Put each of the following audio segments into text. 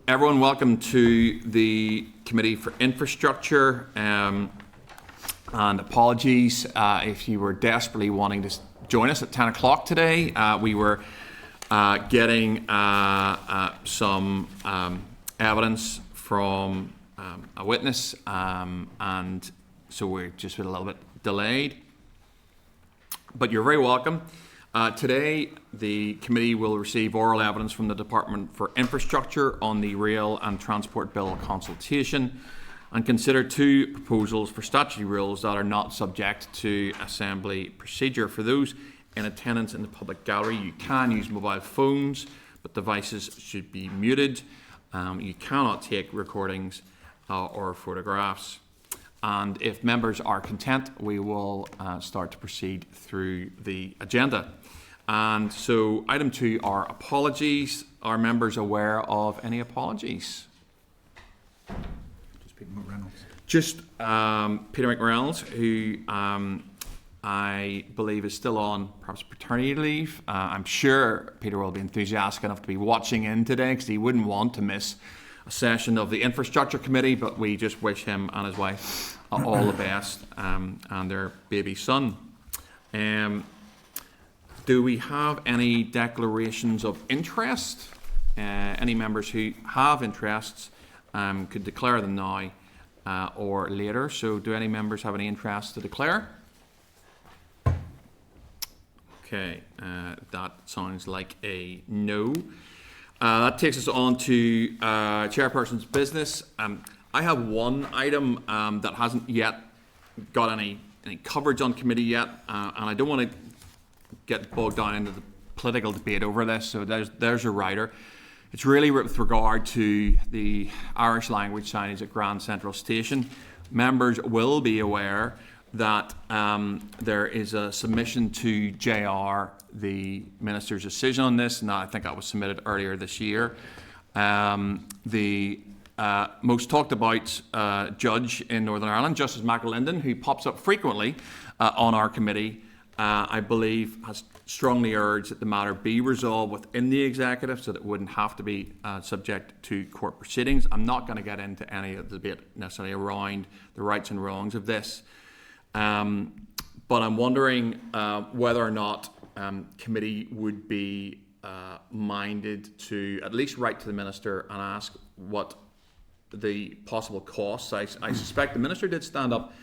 Everyone, welcome to the Committee for Infrastructure, and apologies if you were desperately wanting to join us at 10 o'clock today. We were getting some evidence from a witness, and so we're just a little bit delayed. But you're very welcome. Today, the committee will receive oral evidence from the Department for Infrastructure on the Rail and Transport Bill consultation and consider two proposals for statutory rules that are not subject to Assembly procedure. For those in attendance in the public gallery, you can use mobile phones, but devices should be muted. You cannot take recordings or photographs. And if members are content, we will start to proceed through the agenda. And so item 2 are apologies. Are members aware of any apologies? Just Peter McReynolds. Just Peter McReynolds, who I believe is still on perhaps paternity leave. I'm sure Peter will be enthusiastic enough to be watching in today because he wouldn't want to miss a session of the Infrastructure Committee, but we just wish him and his wife all the best, and their baby son. Do we have any declarations of interest? Any members who have interests could declare them now or later. So do any members have any interest to declare? Okay, that sounds like a no. That takes us on to chairperson's business. I have one item that hasn't yet got any coverage on committee yet, and I don't want to get bogged down into the political debate over this, so there's a rider. It's really with regard to the Irish language signage at Grand Central Station. Members will be aware that there is a submission to JR, the Minister's decision on this, and I think that was submitted earlier this year. The most talked about judge in Northern Ireland, Justice McAlinden, who pops up frequently on our committee, I believe has strongly urged that the matter be resolved within the executive so that it wouldn't have to be subject to court proceedings. I'm not going to get into any of the debate necessarily around the rights and wrongs of this. But I'm wondering whether or not committee would be minded to at least write to the Minister and ask what the possible costs. I suspect the Minister did stand up,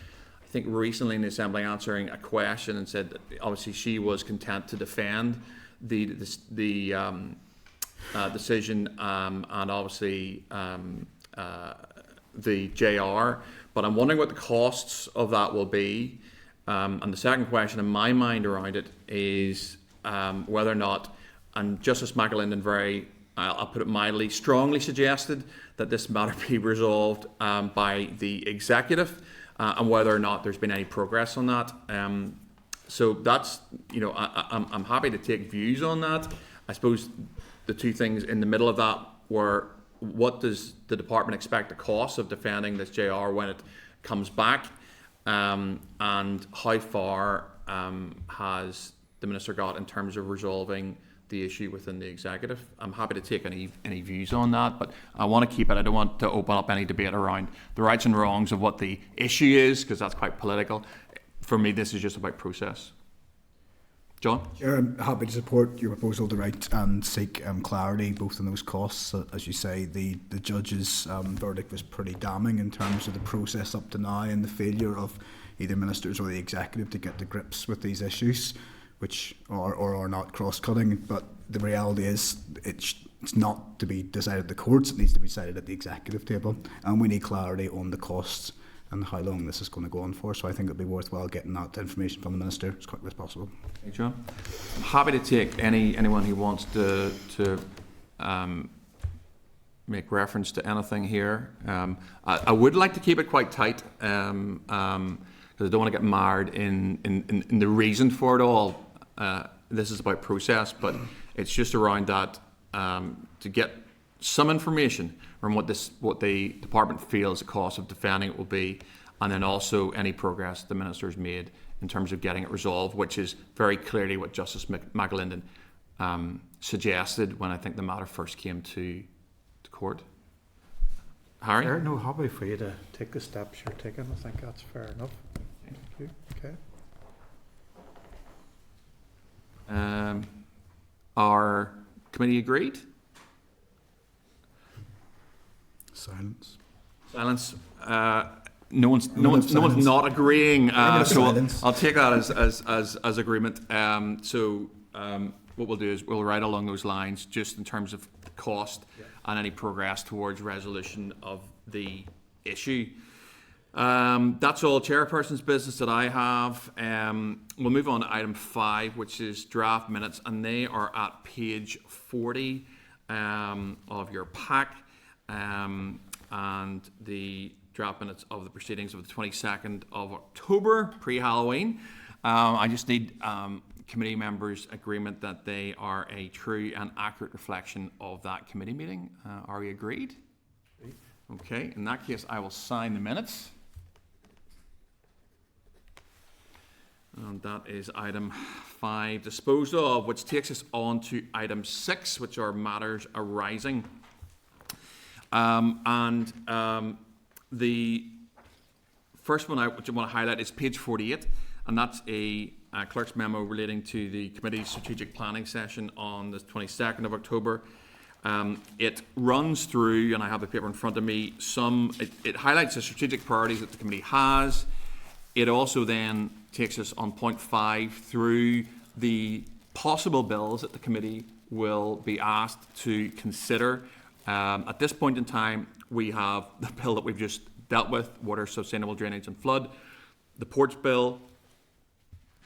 I think, recently in the Assembly answering a question and said that obviously she was content to defend the decision and obviously the JR. But I'm wondering what the costs of that will be. And the second question in my mind around it is whether or not, and Justice McAlinden I'll put it mildly, strongly suggested that this matter be resolved by the executive, and whether or not there's been any progress on that. So that's, I'm happy to take views on that. I suppose the two things in the middle of that were, what does the department expect the cost of defending this JR when it comes back, and how far has the Minister got in terms of resolving the issue within the executive? I'm happy to take any views on that, but I want to keep it. I don't want to open up any debate around the rights and wrongs of what the issue is, because that's quite political. For me, this is just about process. John? Chair, I'm happy to support your proposal to write and seek clarity both on those costs. As you say, the judge's verdict was pretty damning in terms of the process up to now and the failure of either ministers or the executive to get to grips with these issues, which are not cross-cutting. But the reality is it's not to be decided at the courts, it needs to be decided at the executive table, and we need clarity on the costs and how long this is going to go on for. So I think it would be worthwhile getting that information from the Minister as quickly as possible. Thanks, John. I'm happy to take anyone who wants to make reference to anything here. I would like to keep it quite tight, because I don't want to get marred in the reason for it all. This is about process, but it's just around that, to get some information from what the department feels the cost of defending it will be, and then also any progress the Minister's made in terms of getting it resolved, which is very clearly what Justice McAlinden suggested when I think the matter first came to court. Harry? Fair, no, happy for you to take the steps you're taking. I think that's fair enough. Thank you. Okay. Our committee agreed? Silence. Silence. No one's not agreeing. So silence. I'll take that as agreement. What we'll do is we'll write along those lines, just in terms of cost and any progress towards resolution of the issue. That's all chairperson's business that I have. We'll move on to item 5, which is draft minutes, and they are at page 40 of your pack, and the draft minutes of the proceedings of the 22nd of October, pre-Halloween. I just need committee members' agreement that they are a true and accurate reflection of that committee meeting. Are we agreed? Okay, in that case, I will sign the minutes. And that is item 5, disposal of, which takes us on to item 6, which are matters arising. The first one which I want to highlight is page 48, and that's a clerk's memo relating to the committee's strategic planning session on the 22nd of October. It runs through, and I have the paper in front of me, it highlights the strategic priorities that the committee has. It also then takes us on point 5 through the possible bills that the committee will be asked to consider. At this point in time, we have the bill that we've just dealt with, water, sustainable drainage and flood, the ports bill,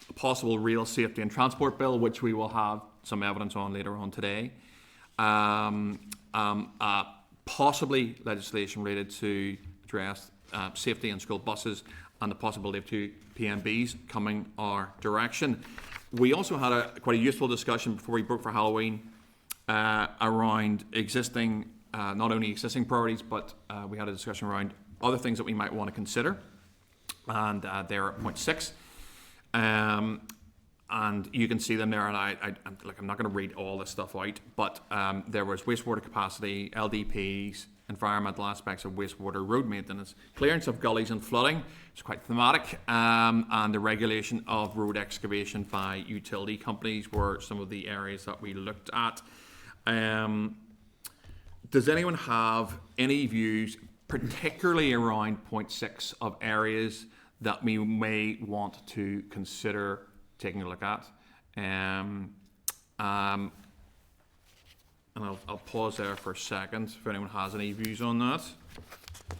a possible rail safety and transport bill, which we will have some evidence on later on today, possibly legislation related to address safety in school buses, and the possibility of 2 PMBs coming our direction. We also had quite a useful discussion before we broke for Halloween around existing, not only existing priorities, but we had a discussion around other things that we might want to consider, and they're at point 6. And you can see them there, and I'm not going to read all this stuff out, but there was wastewater capacity, LDPs, environmental aspects of wastewater, road maintenance, clearance of gullies and flooding, it's quite thematic, and the regulation of road excavation by utility companies were some of the areas that we looked at. Does anyone have any views, particularly around point 6, of areas that we may want to consider taking a look at? And I'll pause there for a second if anyone has any views on that.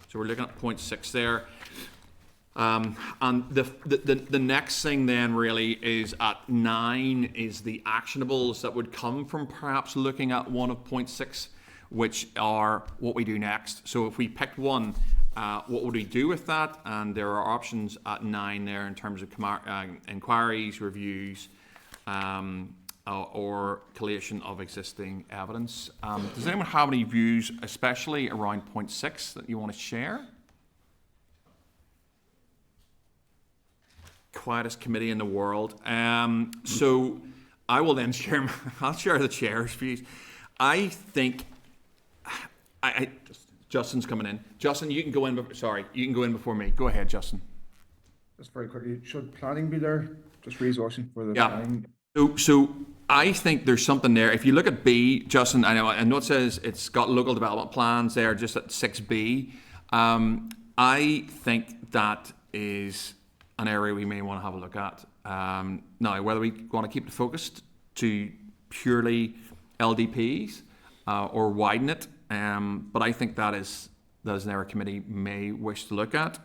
So we're looking at point 6 there. And the next thing then really is at 9 is the actionables that would come from perhaps looking at one of point 6, which are what we do next. So if we picked one, what would we do with that? And there are options at 9 there in terms of inquiries, reviews, or collation of existing evidence. Does anyone have any views, especially around point 6, that you want to share? Quietest committee in the world. So I will then share. I'll share the chair's views. I think. Justin's coming in. Justin, you can go in. You can go in before me. Go ahead, Justin. Just very quickly, should planning be there? Just resourcing for the planning. So I think there's something there. If you look at B, Justin, I know it says it's got local development plans there, just at 6B. I think that is an area we may want to have a look at. Now, whether we want to keep it focused to purely LDPs or widen it, but I think that is an area committee may wish to look at.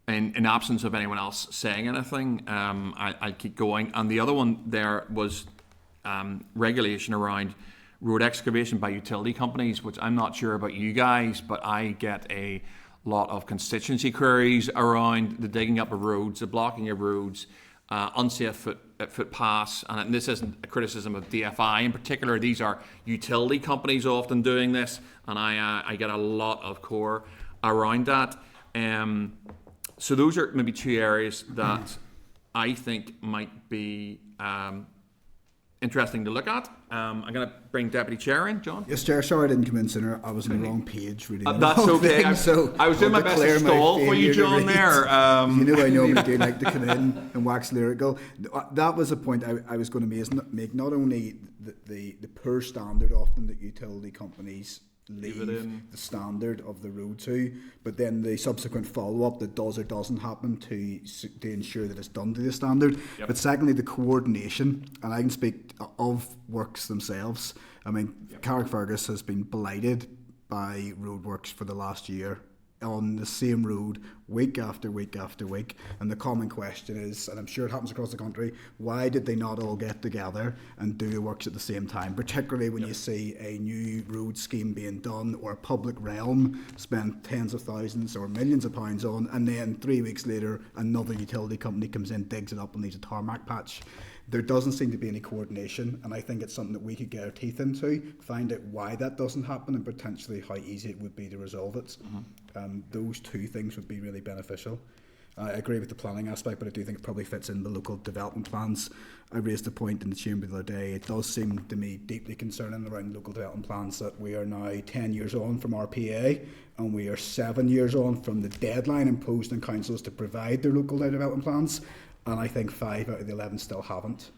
In absence of anyone else saying anything, I'll keep going. And the other one there was regulation around road excavation by utility companies, which I'm not sure about you guys, but I get a lot of constituency queries around the digging up of roads, the blocking of roads, unsafe footpaths, and this isn't a criticism of DFI in particular. These are utility companies often doing this, and I get a lot of core around that. So those are maybe 2 areas that I think might be interesting to look at. I'm going to bring Deputy Chair in, John. Yes, Chair, sorry I didn't come in sooner. I was on the wrong page reading the That's wrong okay. thing, so I was doing my I'll best to declare my stall for you, failure to John, read. there. You know I normally do like to come in and wax lyrical. That was a point I was going to make. Not only the poor standard often that utility companies leave the standard of the road to, but then the subsequent follow-up that does or doesn't happen to ensure that it's done to the standard. Yep. But secondly, the coordination, and I can speak of works themselves. I mean, Carrickfergus has been blighted by roadworks for the last year on the same road week after week after week, and the common question is, and I'm sure it happens across the country, why did they not all get together and do the works at the same time, particularly when you see a new road scheme being done or a public realm spend tens of thousands or millions of pounds on, and then 3 weeks later another utility company comes in, digs it up and leaves a tarmac patch. There doesn't seem to be any coordination, and I think it's something that we could get our teeth into, find out why that doesn't happen, and potentially how easy it would be to resolve it. Those two things would be really beneficial. I agree with the planning aspect, but I do think it probably fits in the local development plans. I raised a point in the chamber the other day. It does seem to me deeply concerning around local development plans that we are now 10 years on from RPA, and we are 7 years on from the deadline imposed on councils to provide their local development plans. And I think 5 out of the 11 still haven't.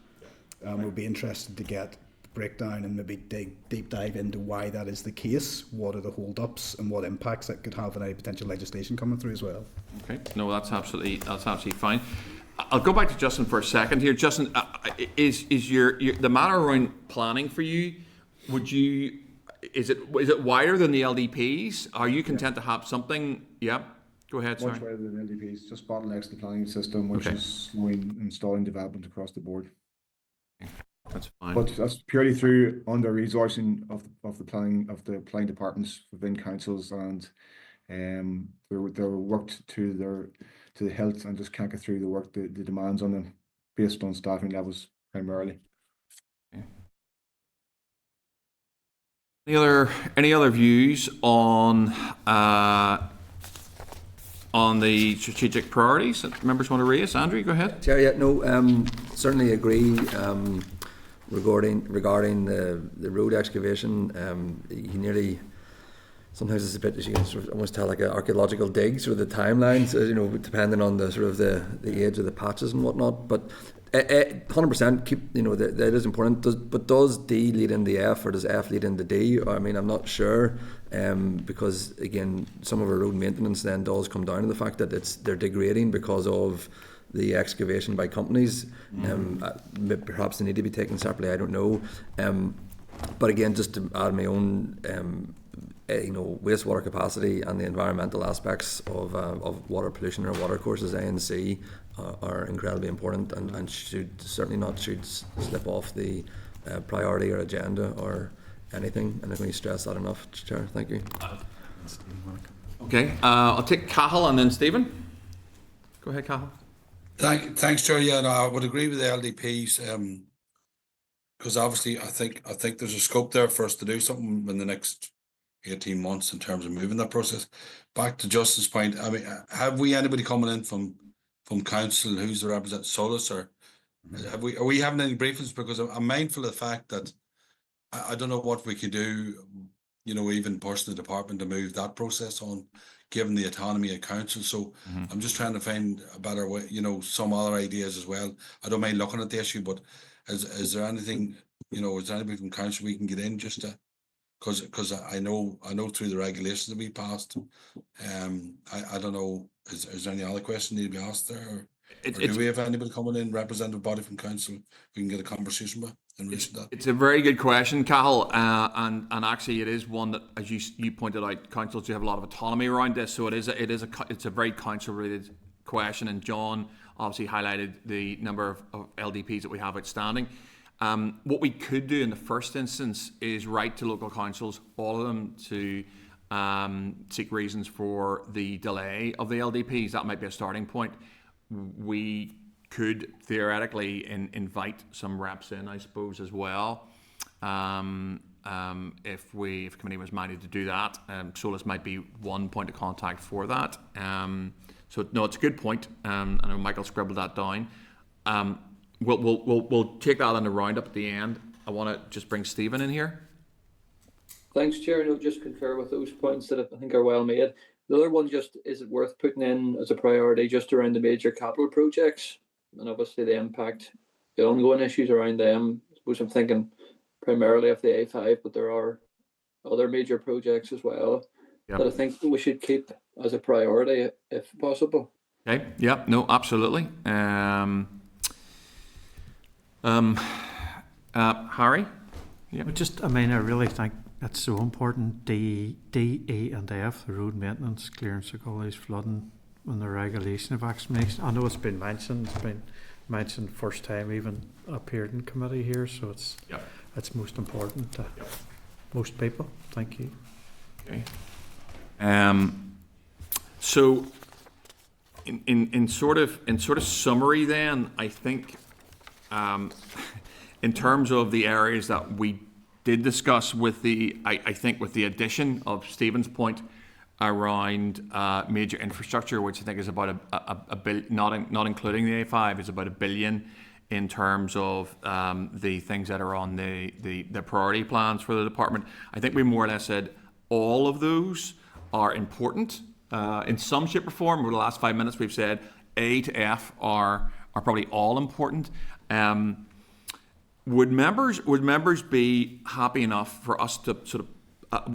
We'll be interested to get breakdown and maybe deep dive into why that is the case, what are the hold-ups and what impacts that could have on any potential legislation coming through as well. Okay, no, that's absolutely fine. I'll go back to Justin for a second here. Justin, is your the matter around planning for you? Is it wider than the LDPs? Are you content to have something? Yeah. Go ahead, sorry. Much better than LDPs, just bottlenecks the planning system, which is slowing installing development across the board. That's fine. But that's purely through under resourcing of the planning departments within councils, and they're worked to the hilt and just can't get through the work, the demands on them based on staffing levels primarily. Okay. Any other views on the strategic priorities that members want to raise? Andrew, go ahead. Chair, yeah, no, certainly agree regarding the road excavation. You nearly, sometimes it's a bit, as you can sort of almost tell, like an archaeological dig, sort of the timelines, depending on the sort of the age of the patches and whatnot. But 100% keep, that is important. But does D lead into F, or does F lead into D? I mean, I'm not sure, because again, some of our road maintenance then does come down to the fact that they're degrading because of the excavation by companies. Perhaps they need to be taken separately, I don't know. But again, just to add my own wastewater capacity and the environmental aspects of water pollution or water courses, A and C, are incredibly important and should slip off the priority or agenda or anything. And I think we stress that enough, Chair. Thank you. Okay, I'll take Cahill and then Stephen. Go ahead, Cahill. Thanks, Chair. Yeah, no, I would agree with the LDPs, because obviously I think there's a scope there for us to do something in the next 18 months in terms of moving that process. Back to Justin's point, I mean, have we anybody coming in from council who's the representative Solus, or are we having any briefings? Because I'm mindful of the fact that I don't know what we could do, even pushing the department to move that process on, given the autonomy of council. So I'm just trying to find a better way, some other ideas as well. I don't mind looking at the issue, but is there anything, is there anybody from council we can get in just to, because I know through the regulations that we passed, I don't know, is there any other question need to be asked there? Or do we have anybody coming in, representative body from council, we can get a conversation with in relation to that? It's a very good question, Cahill, and actually it is one that, as you pointed out, councils do have a lot of autonomy around this, so it's a very council-related question, and John obviously highlighted the number of LDPs that we have outstanding. What we could do in the first instance is write to local councils, all of them, to seek reasons for the delay of the LDPs. That might be a starting point. We could theoretically invite some reps in, I suppose, as well. If committee was minded to do that, Solus might be one point of contact for that. So no, it's a good point. I know Michael scribbled that down. we'll take that on the roundup at the end. I want to just bring Stephen in here. Thanks, Chair. And I'll just concur with those points that I think are well made. The other one just, is it worth putting in as a priority just around the major capital projects and obviously the impact, the ongoing issues around them. I suppose I'm thinking primarily of the A5, but there are other major projects as well Yep. that I think we should keep as a priority if possible. Okay. Yeah. No. Absolutely. Harry. Yeah. I mean, I really think it's so important. D, E, and F, the road maintenance, clearance of gullies, flooding, and the regulation of vaccination. I know it's been mentioned. It's been mentioned first time even appeared in committee here, so it's most important to most people. Thank you. Okay. So, in sort of summary, then I think, in terms of the areas that we did discuss with I think with the addition of Stephen's point around major infrastructure, which I think is about a billion, not including the A5, is about $1 billion in terms of the things that are on the priority plans for the department. I think we more or less said all of those are important in some shape or form. Over the last 5 minutes, we've said A to F are probably all important. Would members be happy enough for us to sort of,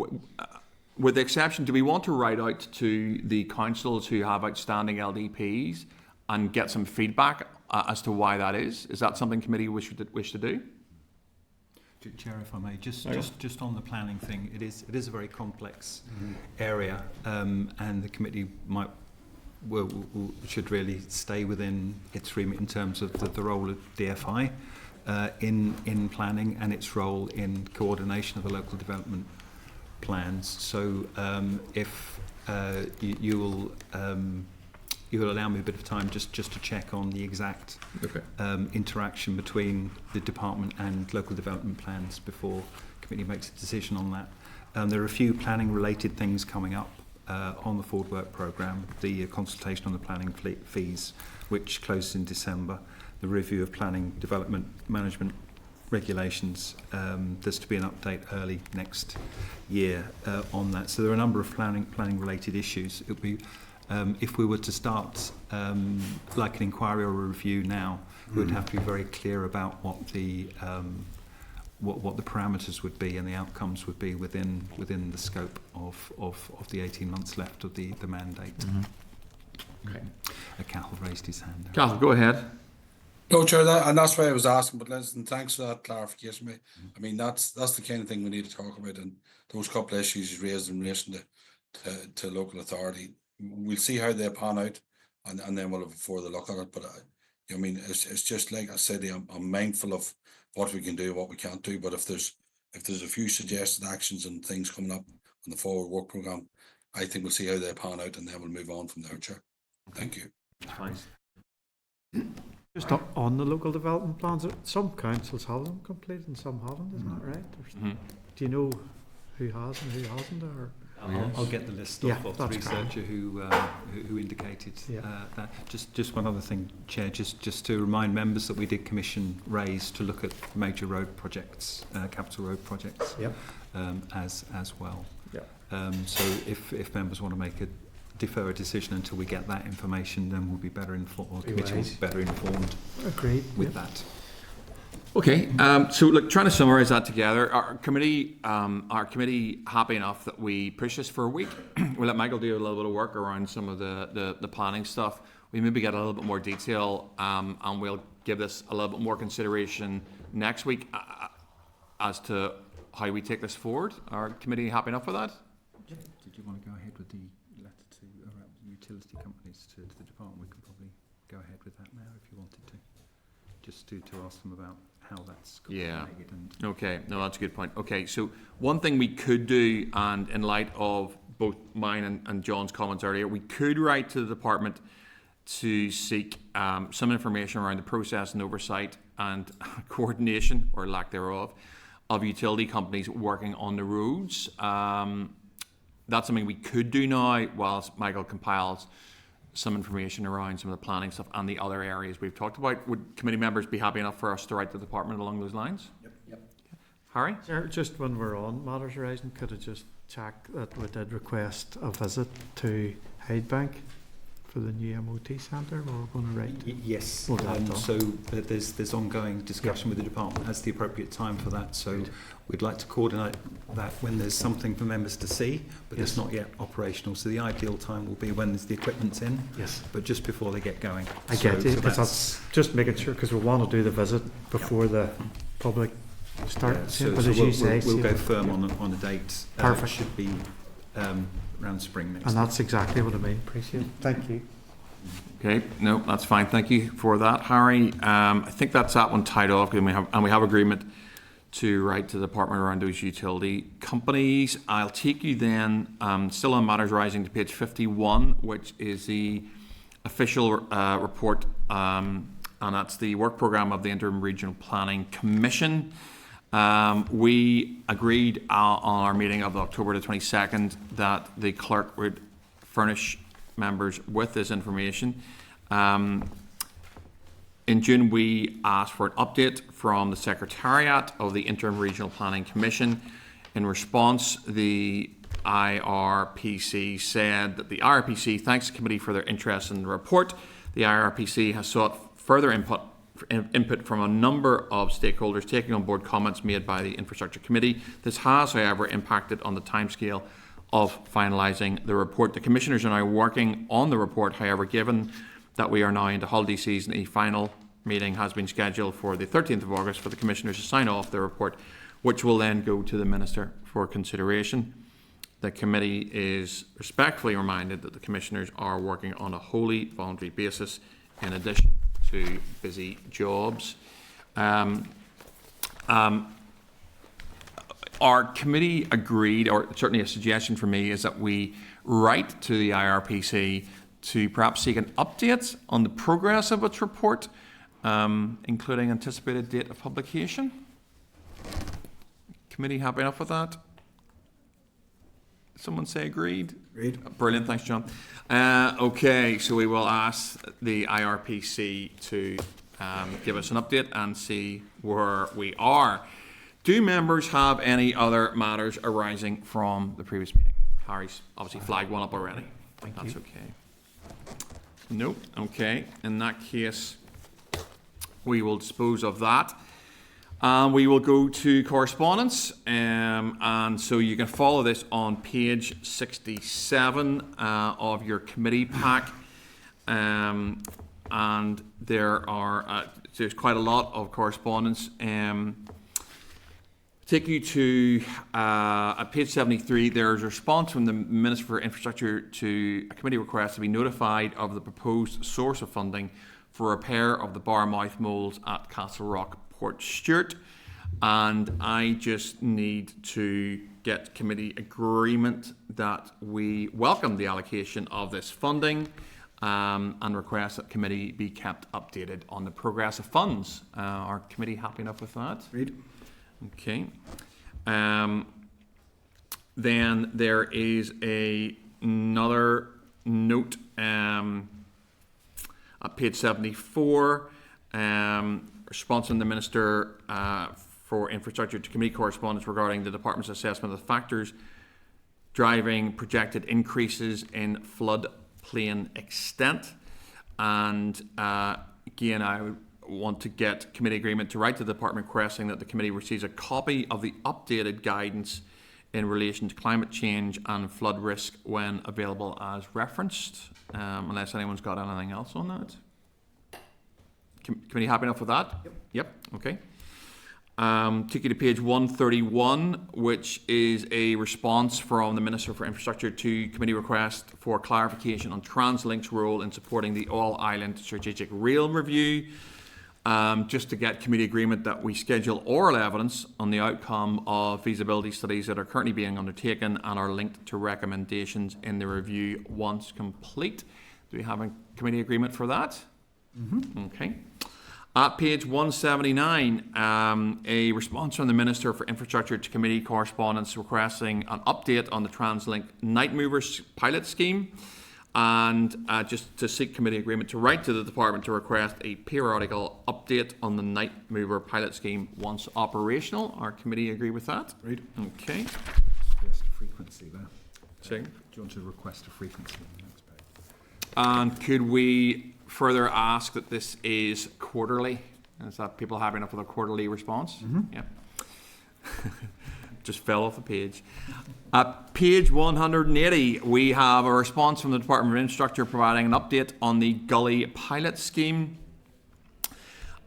with the exception, do we want to write out to the councils who have outstanding LDPs and get some feedback as to why that is? Is that something committee wish to do? Chair, if I may, just on the planning thing, it is a very complex area, and the committee should really stay within its remit in terms of the role of DFI in planning and its role in coordination of the local development plans. So if you'll allow me a bit of time just to check on the exact interaction between the department and local development plans before committee makes a decision on that. There are a few planning related things coming up on the forward work programme, the consultation on the planning fees, which closes in December, the review of planning development management regulations. There's to be an update early next year on that. So there are a number of planning related issues. It would be if we were to start like an inquiry or a review now, we would have to be very clear about what the parameters would be and the outcomes would be within the scope of the 18 months left of the mandate. Okay. Cathal raised his hand. Cathal, go ahead. No, Chair, and that's why I was asking, but listen, thanks for that clarification, mate. I mean, that's the kind of thing we need to talk about, and those couple of issues you raised in relation to local authority. We'll see how they pan out, and then we'll have a further look at it. But I mean, it's just like I said, I'm mindful of what we can do, what we can't do. But if there's a few suggested actions and things coming up on the forward work programme, I think we'll see how they pan out, and then we'll move on from there, Chair. Thank you. Thanks. Just on the local development plans, some councils have them complete and some haven't, isn't that right? Do you know who has and who hasn't? Or I'll get the list off of the researcher who indicated that. Just one other thing, Chair, just to remind members that we did commission Raise to look at major road projects, capital road projects, as well. So if members want to defer a decision until we get that information, then we'll be better informed, or the committee will be better informed. Agreed with that. Okay, so look, trying to summarise that together, our committee happy enough that we push this for a week. We'll let Michael do a little bit of work around some of the planning stuff. We maybe get a little bit more detail, and we'll give this a little bit more consideration next week as to how we take this forward. Our committee happy enough with that? Did you want to go ahead with the letter to utility companies to the department? We can probably go ahead with that now if you wanted to. Just to ask them about how that's coordinated. Okay, no, that's a good point. Okay, so one thing we could do, and in light of both mine and John's comments earlier, we could write to the department to seek some information around the process and oversight and coordination, or lack thereof, of utility companies working on the roads. That's something we could do now whilst Michael compiles some information around some of the planning stuff and the other areas we've talked about. Would committee members be happy enough for us to write to the department along those lines? Yep. Harry? Sir, just when we're on matters arising, could I just check that we did request a visit to Hydebank for the new MOT centre? We're going to write. Yes. We'll get that done. So there's ongoing discussion with the department as the appropriate time for that. So we'd like to coordinate that when there's something for members to see, but it's not yet operational. So the ideal time will be when the equipment's in, Yes. but just before they get going. I get it, because that's just making sure, because we want to do the visit before the public start. So But as you say, we'll go firm on a date. Perfect. It should be around spring next and year. that's exactly what I mean. Appreciate it. Thank you. Okay, no, that's fine. Thank you for that, Harry. I think that's that one tied off, and we have agreement to write to the department around those utility companies. I'll take you then, still on matters rising, to page 51, which is the official report, and that's the work programme of the Interim Regional Planning Commission. We agreed on our meeting of October the 22nd that the clerk would furnish members with this information. In June, we asked for an update from the Secretariat of the Interim Regional Planning Commission. In response, the IRPC said that the IRPC thanks the committee for their interest in the report. The IRPC has sought further input from a number of stakeholders, taking on board comments made by the Infrastructure Committee. This has, however, impacted on the timescale of finalising the report. The Commissioners are now working on the report. However, given that we are now into holiday season, a final meeting has been scheduled for the 13th of August for the Commissioners to sign off the report, which will then go to the Minister for consideration. The committee is respectfully reminded that the Commissioners are working on a wholly voluntary basis in addition to busy jobs. Our committee agreed, or certainly a suggestion for me, is that we write to the IRPC to perhaps seek an update on the progress of its report, including anticipated date of publication. Committee happy enough with that? Someone say agreed? Agreed. Brilliant, thanks John. Okay, so we will ask the IRPC to give us an update and see where we are. Do members have any other matters arising from the previous meeting? Harry's obviously flagged one up already. That's okay. Nope, okay. In that case, we will dispose of that. We will go to correspondence, and so you can follow this on page 67 of your committee pack, and there's quite a lot of correspondence. Take you to at page 73. There's a response from the Minister for Infrastructure to a committee request to be notified of the proposed source of funding for repair of the Barmouth moles at Castle Rock, Port Stewart, and I just need to get committee agreement that we welcome the allocation of this funding, and request that committee be kept updated on the progress of funds. Are committee happy enough with that? Agreed. Okay. Then there is another note at page 74, response from the Minister for Infrastructure to committee correspondence regarding the Department's assessment of the factors driving projected increases in floodplain extent. And again, I would want to get committee agreement to write to the department requesting that the committee receives a copy of the updated guidance in relation to climate change and flood risk when available as referenced, unless anyone's got anything else on that. Committee happy enough with that? Yep. Okay. Take you to page 131, which is a response from the Minister for Infrastructure to committee request for clarification on TransLink's role in supporting the All-Island Strategic Rail Review. Just to get committee agreement that we schedule oral evidence on the outcome of feasibility studies that are currently being undertaken and are linked to recommendations in the review once complete. Do we have a committee agreement for that? Mm-hmm. Okay. At page 179, a response from the Minister for Infrastructure to committee correspondence requesting an update on the TransLink Night Movers pilot scheme. And just to seek committee agreement to write to the department to request a periodical update on the night mover pilot scheme once operational. Our committee agree with that? Right. Okay. Suggest a frequency there. Second. Do you want to request a frequency on the next page? And could we further ask that this is quarterly? Is that people happy enough with a quarterly response? Yeah. Just fell off the page. At page 180, we have a response from the Department of Infrastructure providing an update on the Gully pilot scheme.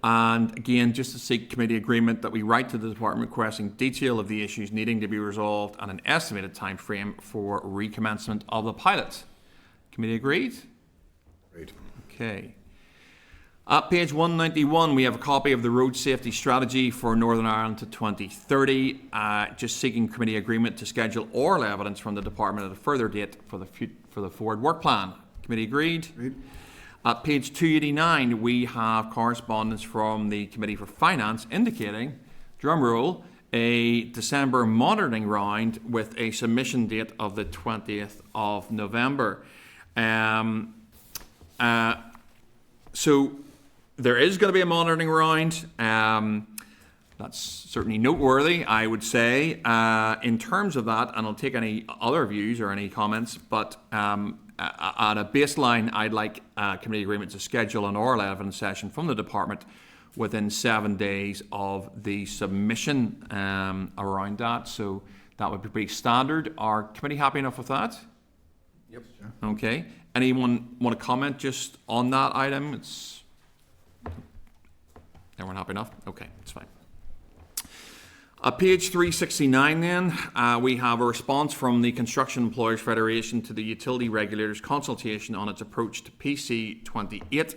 And again, just to seek committee agreement that we write to the department requesting detail of the issues needing to be resolved and an estimated time frame for recommencement of the pilot. Committee agreed? Right. Okay. At page 191, we have a copy of the road safety strategy for Northern Ireland to 2030. Just seeking committee agreement to schedule oral evidence from the department at a further date for the forward work plan. Committee agreed? Right. At page 289, we have correspondence from the Committee for Finance indicating, drum roll, a December monitoring round with a submission date of the 20th of November. So there is going to be a monitoring round. That's certainly noteworthy, I would say. In terms of that, and I'll take any other views or any comments, but at a baseline, I'd like committee agreement to schedule an oral evidence session from the department within 7 days of the submission around that. So that would be pretty standard. Are committee happy enough with that? Yep. Okay. Anyone want to comment just on that item? It's everyone happy enough? Okay, it's fine. Page 369 then, we have a response from the Construction Employers Federation to the Utility Regulators Consultation on its approach to PC 28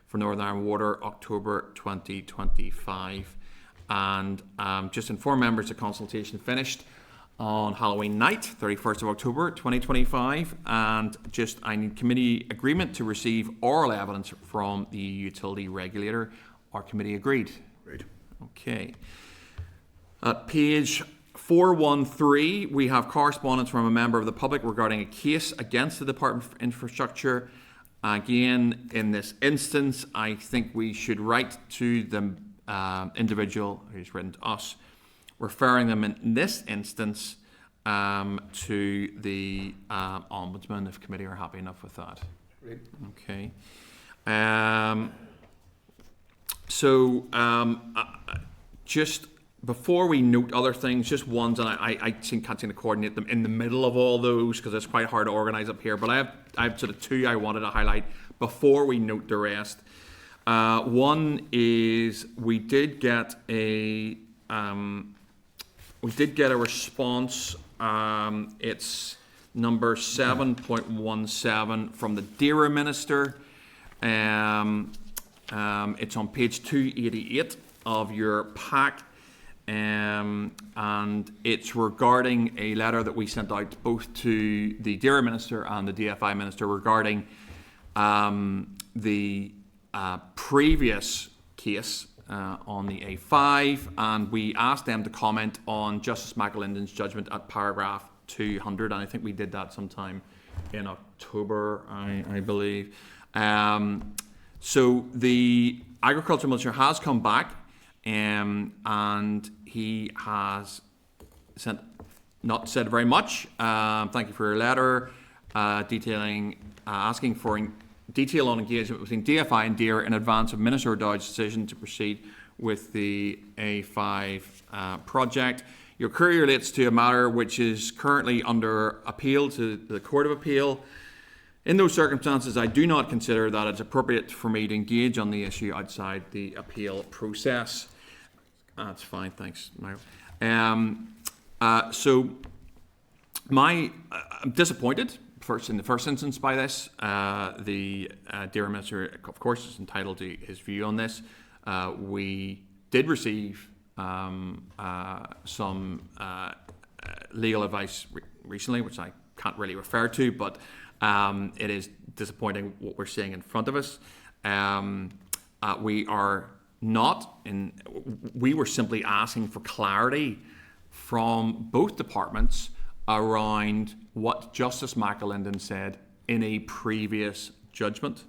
for Northern Ireland Water, October 2025. And just inform members the consultation finished on Halloween night, 31st of October 2025. And just I need committee agreement to receive oral evidence from the utility regulator. Our committee agreed? Right. Okay. At page 413, we have correspondence from a member of the public regarding a case against the Department of Infrastructure. Again, in this instance, I think we should write to the individual who's written to us, referring them in this instance to the Ombudsman, if committee are happy enough with that. Great. Okay. Just before we note other things, just ones, and I can't seem to coordinate them in the middle of all those because it's quite hard to organise up here. But I have sort of two I wanted to highlight before we note the rest. One is we did get a response. It's number 7.17 from the DERA Minister. It's on page 288 of your pack. And it's regarding a letter that we sent out both to the DERA Minister and the DFI Minister regarding the previous case on the A5, and we asked them to comment on Justice McAlinden's judgment at paragraph 200, and I think we did that sometime in October, I believe. So the Agriculture Minister has come back, and he has not said very much. Thank you for your letter, asking for detail on engagement between DFI and DERA in advance of Minister O'Dowd's decision to proceed with the A5 project. Your query relates to a matter which is currently under appeal to the Court of Appeal. In those circumstances, I do not consider that it's appropriate for me to engage on the issue outside the appeal process. That's fine, thanks, Niall. I'm disappointed in the first instance by this. The DERA Minister, of course, is entitled to his view on this. We did receive some legal advice recently, which I can't really refer to, but it is disappointing what we're seeing in front of us. We were simply asking for clarity from both departments around what Justice McAlinden said in a previous judgment.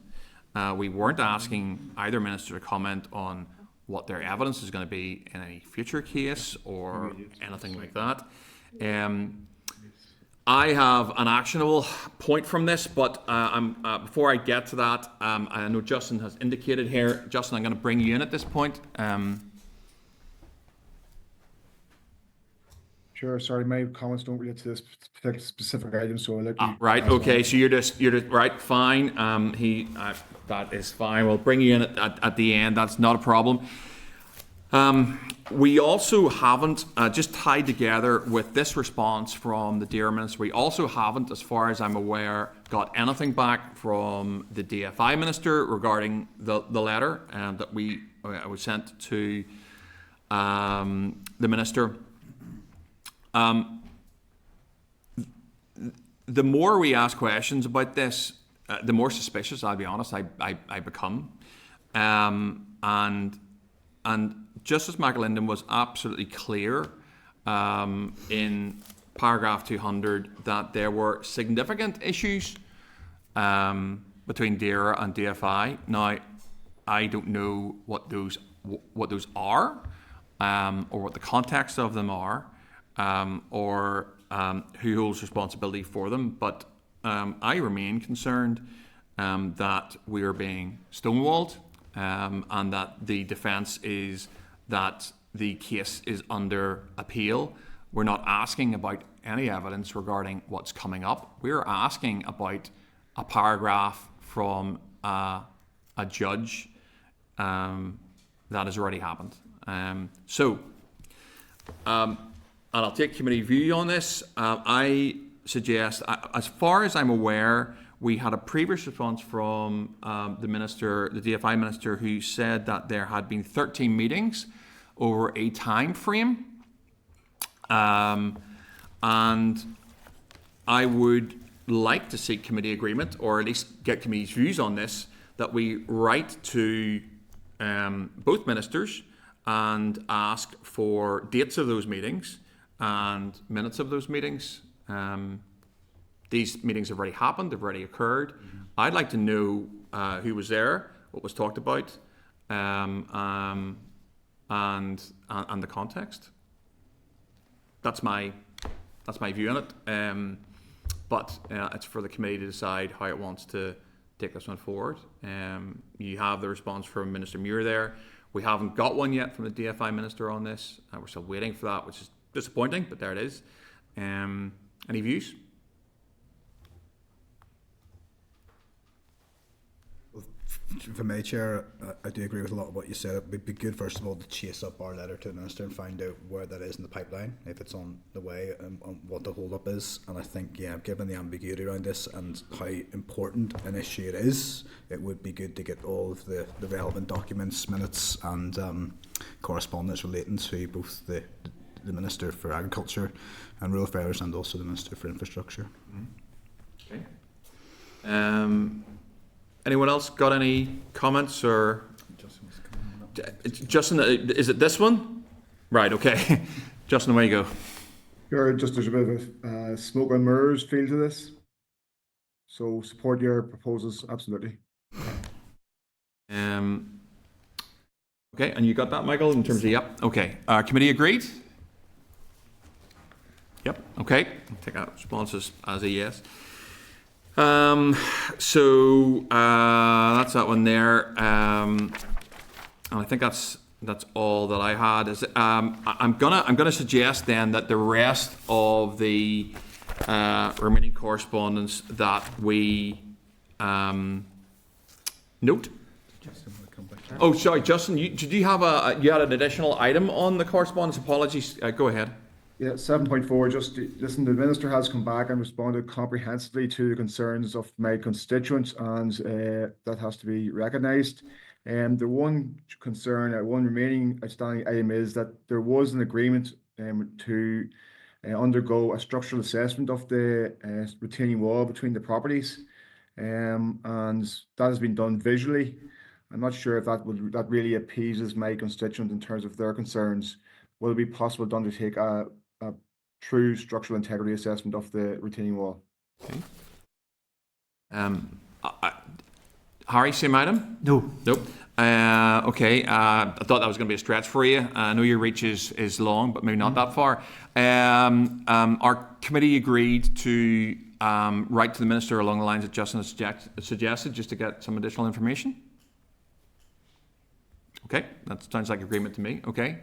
We weren't asking either minister to comment on what their evidence is going to be in a future case or anything like that. I have an actionable point from this, but before I get to that, I know Justin has indicated here. Justin, I'm going to bring you in at this point. Sure, sorry, my comments don't relate to this specific item, so I'll let you. Right, okay, so you're just right, fine. That is fine. We'll bring you in at the end. That's not a problem. We also haven't, just tied together with this response from the Dear Minister, we also haven't, as far as I'm aware, got anything back from the DFI Minister regarding the letter that was sent to the Minister. The more we ask questions about this, the more suspicious, I'll be honest, I become. And Justice McAlinden was absolutely clear in paragraph 200 that there were significant issues between DAERA and DFI. Now, I don't know what those are, or what the context of them are, or who holds responsibility for them, but I remain concerned that we are being stonewalled, and that the defence is that the case is under appeal. We're not asking about any evidence regarding what's coming up. We're asking about a paragraph from a judge that has already happened. And I'll take committee view on this. I suggest, as far as I'm aware, we had a previous response from the Minister, the DFI Minister, who said that there had been 13 meetings over a time frame. And I would like to seek committee agreement, or at least get committee's views on this, that we write to both ministers and ask for dates of those meetings and minutes of those meetings. These meetings have already happened, they've already occurred. I'd like to know who was there, what was talked about, and the context. That's my view on it. But it's for the committee to decide how it wants to take this one forward. You have the response from Minister Muir there. We haven't got one yet from the DFI Minister on this. We're still waiting for that, which is disappointing, but there it is. Any views? For me, Chair, I do agree with a lot of what you said. It would be good, first of all, to chase up our letter to the Minister and find out where that is in the pipeline, if it's on the way, and what the hold-up is. And I think, yeah, given the ambiguity around this and how important an issue it is, it would be good to get all of the relevant documents, minutes and correspondence relating to both the Minister for Agriculture and Rural Affairs and also the Minister for Infrastructure. Okay. Anyone else got any comments or? Justin, is it this one? Right, okay. Justin, away you go. Sure, just there's a bit of a smoke and mirrors feel to this. So support your proposals, absolutely. Okay, and you got that, Michael, in terms of, yep, okay. Committee agreed? Yep, okay. I'll take that response as a yes. So that's that one there. And I think that's all that I had. Is I'm gonna suggest then that the rest of the remaining correspondence that we note. Oh, sorry, Justin. Did you have you had an additional item on the correspondence? Apologies. Go ahead. Yeah, 7.4, just listen, the Minister has come back and responded comprehensively to the concerns of my constituents, and that has to be recognised. The one concern, one remaining outstanding item is that there was an agreement to undergo a structural assessment of the retaining wall between the properties, and that has been done visually. I'm not sure if that really appeases my constituents in terms of their concerns. Will it be possible to undertake a true structural integrity assessment of the retaining wall? Okay. Harry, same item? No. Nope. Okay, I thought that was going to be a stretch for you. I know your reach is long, but maybe not that far. Our committee agreed to write to the Minister along the lines that Justin has suggested, just to get some additional information. Okay, that sounds like agreement to me. Okay.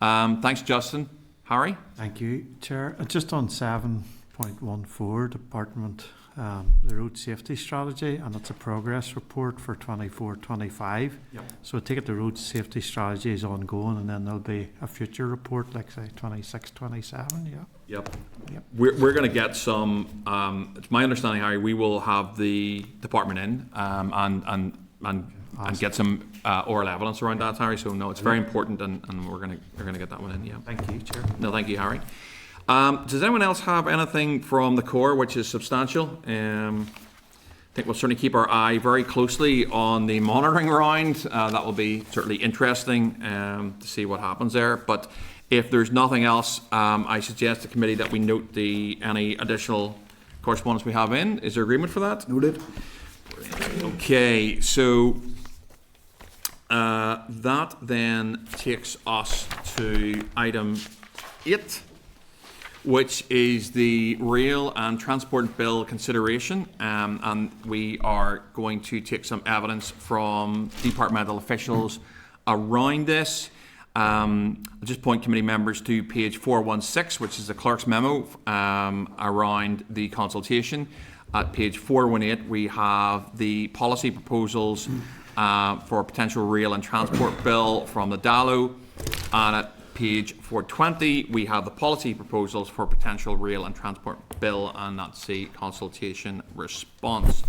Thanks, Justin. Harry? Thank you, Chair. Just on 7.14, Department, the road safety strategy, and it's a progress report for 24-25. Yep. So I take it the road safety strategy is ongoing, and then there'll be a future report, like say 26-27. Yeah. Yep. Yep. We're going to get some. It's my understanding, Harry. We will have the department in and get some oral evidence around that, Harry. So no, it's very important, and we're going to get that one in. Yeah. Thank you, Chair. No, thank you, Harry. Does anyone else have anything from the core which is substantial? I think we'll certainly keep our eye very closely on the monitoring round. That will be certainly interesting to see what happens there. But if there's nothing else, I suggest to the committee that we note any additional correspondence we have in. Is there agreement for that? Noted. Okay, so that then takes us to item 8, which is the rail and transport bill consideration, and we are going to take some evidence from departmental officials around this. I'll just point committee members to page 416, which is the clerk's memo around the consultation. At page 418, we have the policy proposals for a potential rail and transport bill from the DALO, and at page 420, we have the policy proposals for potential rail and transport bill, and that's the consultation response.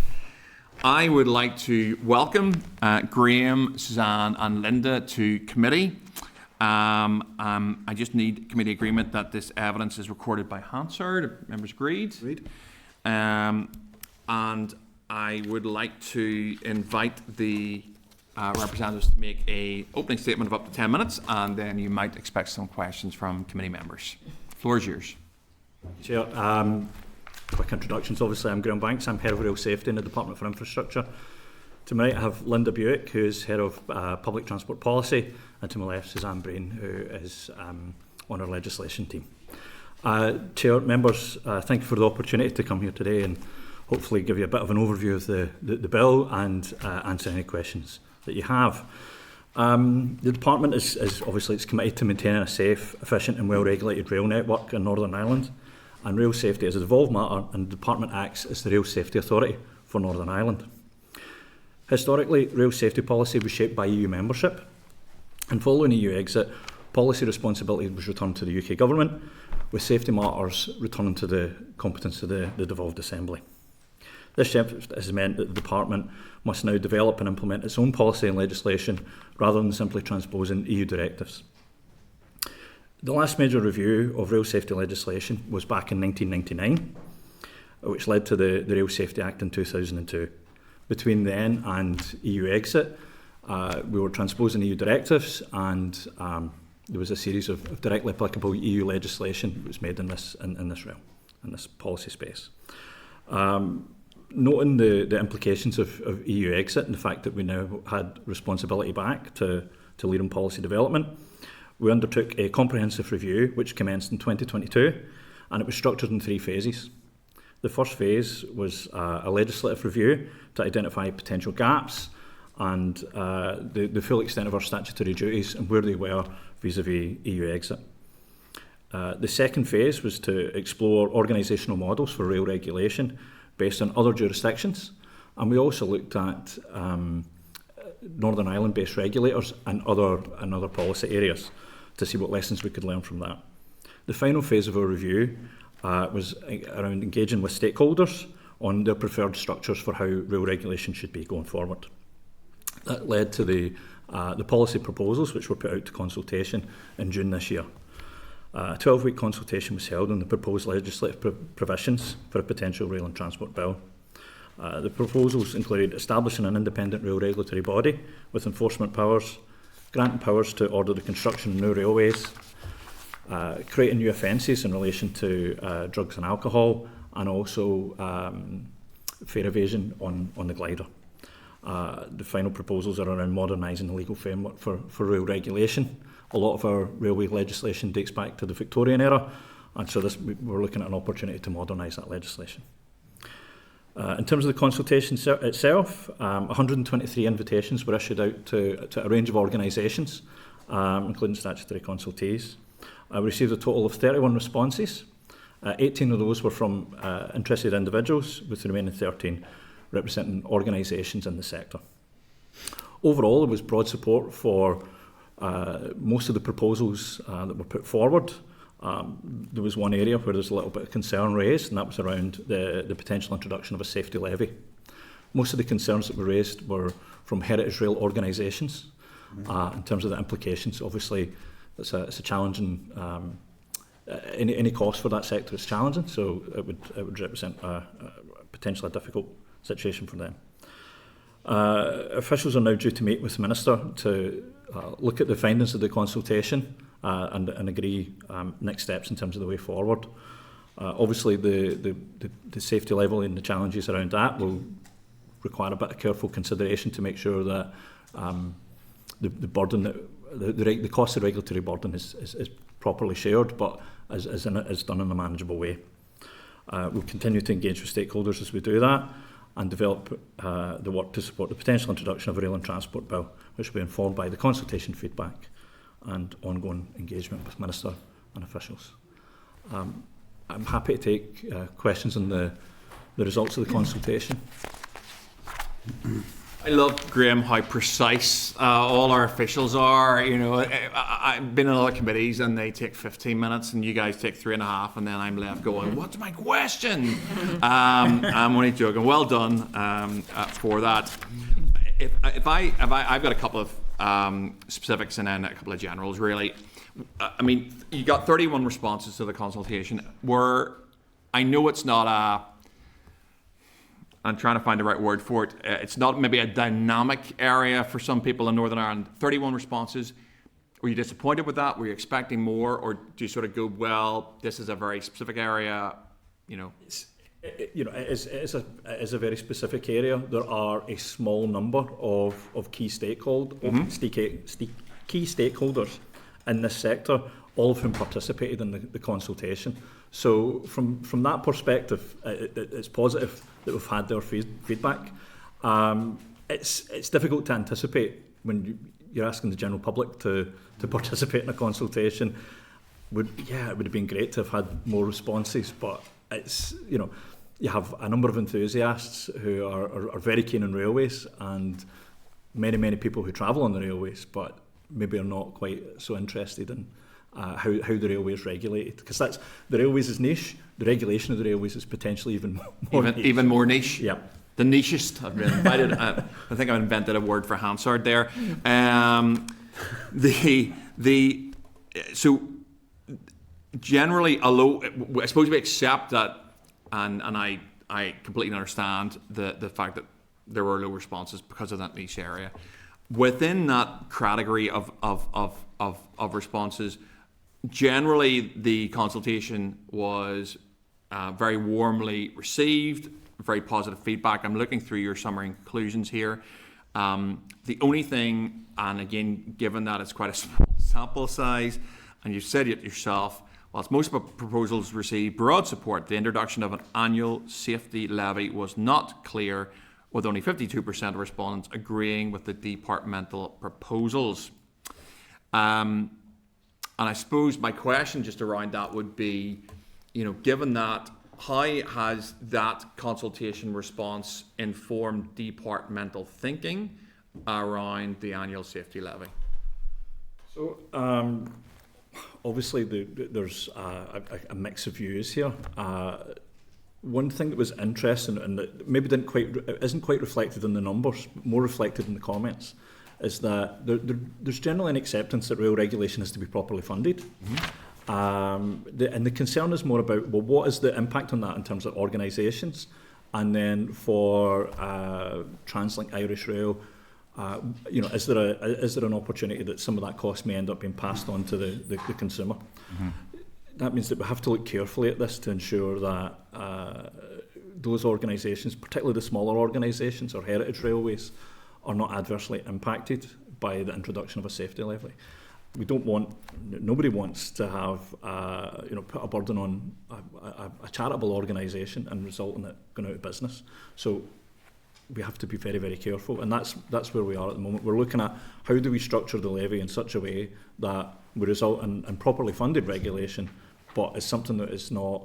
I would like to welcome Graeme, Suzanne and Linda to committee. I just need committee agreement that this evidence is recorded by Hansard. Members agreed? Agreed. And I would like to invite the representatives to make a opening statement of up to 10 minutes, and then you might expect some questions from committee members. The floor is yours. Chair, quick introductions. Obviously, I'm Graeme Banks. I'm Head of Rail Safety in the Department for Infrastructure. To my right, I have Linda Buick, who is Head of Public Transport Policy, and to my left, Suzanne Breen, who is on our legislation team. Chair, members, thank you for the opportunity to come here today and hopefully give you a bit of an overview of the bill and answer any questions that you have. The department is obviously it's committed to maintaining a safe, efficient and well-regulated rail network in Northern Ireland, and rail safety is a devolved matter, and the department acts as the rail safety authority for Northern Ireland. Historically, rail safety policy was shaped by EU membership, and following EU exit, policy responsibility was returned to the UK government, with safety matters returning to the competence of the devolved assembly. This shift has meant that the department must now develop and implement its own policy and legislation rather than simply transposing EU directives. The last major review of rail safety legislation was back in 1999, which led to the Rail Safety Act in 2002. Between then and EU exit, we were transposing EU directives, and there was a series of directly applicable EU legislation that was made in this realm, in this policy space. Noting the implications of EU exit and the fact that we now had responsibility back to lead on policy development, we undertook a comprehensive review which commenced in 2022, and it was structured in 3 phases. The first phase was a legislative review to identify potential gaps and the full extent of our statutory duties and where they were vis-à-vis EU exit. The second phase was to explore organisational models for rail regulation based on other jurisdictions, and we also looked at Northern Ireland-based regulators and other policy areas to see what lessons we could learn from that. The final phase of our review was around engaging with stakeholders on their preferred structures for how rail regulation should be going forward. That led to the policy proposals, which were put out to consultation in June this year. A 12-week consultation was held on the proposed legislative provisions for a potential rail and transport bill. The proposals included establishing an independent rail regulatory body with enforcement powers, granting powers to order the construction of new railways, creating new offences in relation to drugs and alcohol, and also fare evasion on the glider. The final proposals are around modernising the legal framework for rail regulation. A lot of our railway legislation dates back to the Victorian era, and so we're looking at an opportunity to modernise that legislation. In terms of the consultation itself, 123 invitations were issued out to a range of organisations, including statutory consultees. We received a total of 31 responses. 18 of those were from interested individuals, with the remaining 13 representing organisations in the sector. Overall, there was broad support for most of the proposals that were put forward. There was one area where there's a little bit of concern raised, and that was around the potential introduction of a safety levy. Most of the concerns that were raised were from heritage rail organisations in terms of the implications. Obviously, it's a challenging, any cost for that sector is challenging, so it would represent potentially a difficult situation for them. Officials are now due to meet with the Minister to look at the findings of the consultation and agree next steps in terms of the way forward. Obviously, the safety level and the challenges around that will require a bit of careful consideration to make sure that the burden, the cost of regulatory burden is properly shared, but is done in a manageable way. We'll continue to engage with stakeholders as we do that and develop the work to support the potential introduction of a rail and transport bill, which will be informed by the consultation feedback and ongoing engagement with Minister and officials. I'm happy to take questions on the results of the consultation. I love, Graeme, how precise all our officials are. You know, I've been in other committees and they take 15 minutes and you guys take 3.5, and then I'm left going, what's my question? I'm only joking. Well done for that. I've got a couple of specifics and then a couple of generals, really. I mean, you got 31 responses to the consultation. I know it's not I'm trying to find the right word for it. It's not maybe a dynamic area for some people in Northern Ireland. 31 responses. Were you disappointed with that? Were you expecting more? Or do you sort of go, well, this is a very specific area, you know? It is a very specific area. There are a small number of key stakeholders in this sector, all of whom participated in the consultation. So from that perspective, it's positive that we've had their feedback. It's difficult to anticipate when you're asking the general public to participate in a consultation. It would have been great to have had more responses, but it's, you have a number of enthusiasts who are very keen on railways, and many people who travel on the railways, but maybe are not quite so interested in how the railway is regulated, because that's the railways is niche. The regulation of the railways is potentially even more niche. Yeah, the nichest. I've been invited. I think I've invented a word for Hansard there. So generally, although I suppose we accept that, and I completely understand the fact that there were low responses because of that niche area. Within that category of responses, generally the consultation was very warmly received, very positive feedback. I'm looking through your summary and conclusions here. The only thing, and again, given that it's quite a small sample size, and you've said it yourself, whilst most proposals received broad support, the introduction of an annual safety levy was not clear, with only 52% of respondents agreeing with the departmental proposals. And I suppose my question just around that would be, given that, how has that consultation response informed departmental thinking around the annual safety levy? So, obviously, there's a mix of views here. One thing that was interesting and that maybe isn't quite reflected in the numbers, more reflected in the comments, is that there's generally an acceptance that rail regulation has to be properly funded. Mm-hmm. And the concern is more about, well, what is the impact on that in terms of organisations? And then for Translink Irish Rail, is there an opportunity that some of that cost may end up being passed on to the consumer? Mm-hmm. That means that we have to look carefully at this to ensure that those organisations, particularly the smaller organisations or heritage railways, are not adversely impacted by the introduction of a safety levy. We don't want, nobody wants to have, put a burden on a charitable organisation and result in it going out of business. So we have to be very, very careful, and that's where we are at the moment. We're looking at how do we structure the levy in such a way that we result in properly funded regulation, but it's something that is not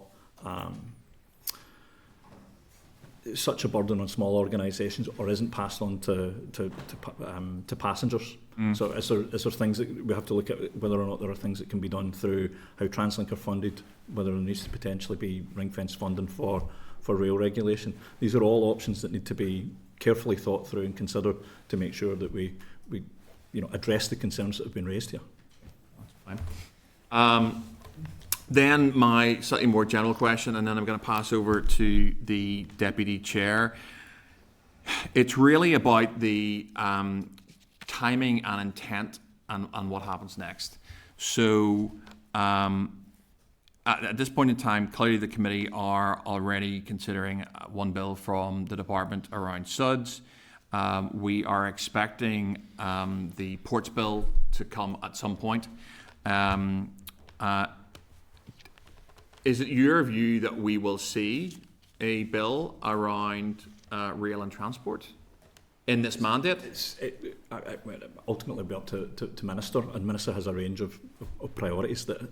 such a burden on small organisations or isn't passed on to passengers. So is there things that we have to look at, whether or not there are things that can be done through how TransLink are funded, whether there needs to potentially be ring-fence funding for rail regulation. These are all options that need to be carefully thought through and considered to make sure that we address the concerns that have been raised here. That's fine. Then my slightly more general question, and then I'm going to pass over to the Deputy Chair. It's really about the timing and intent and what happens next. So at this point in time, clearly the committee are already considering one bill from the department around SUDS. We are expecting the ports bill to come at some point. Is it your view that we will see a bill around rail and transport in this mandate? It ultimately be up to Minister, and Minister has a range of priorities that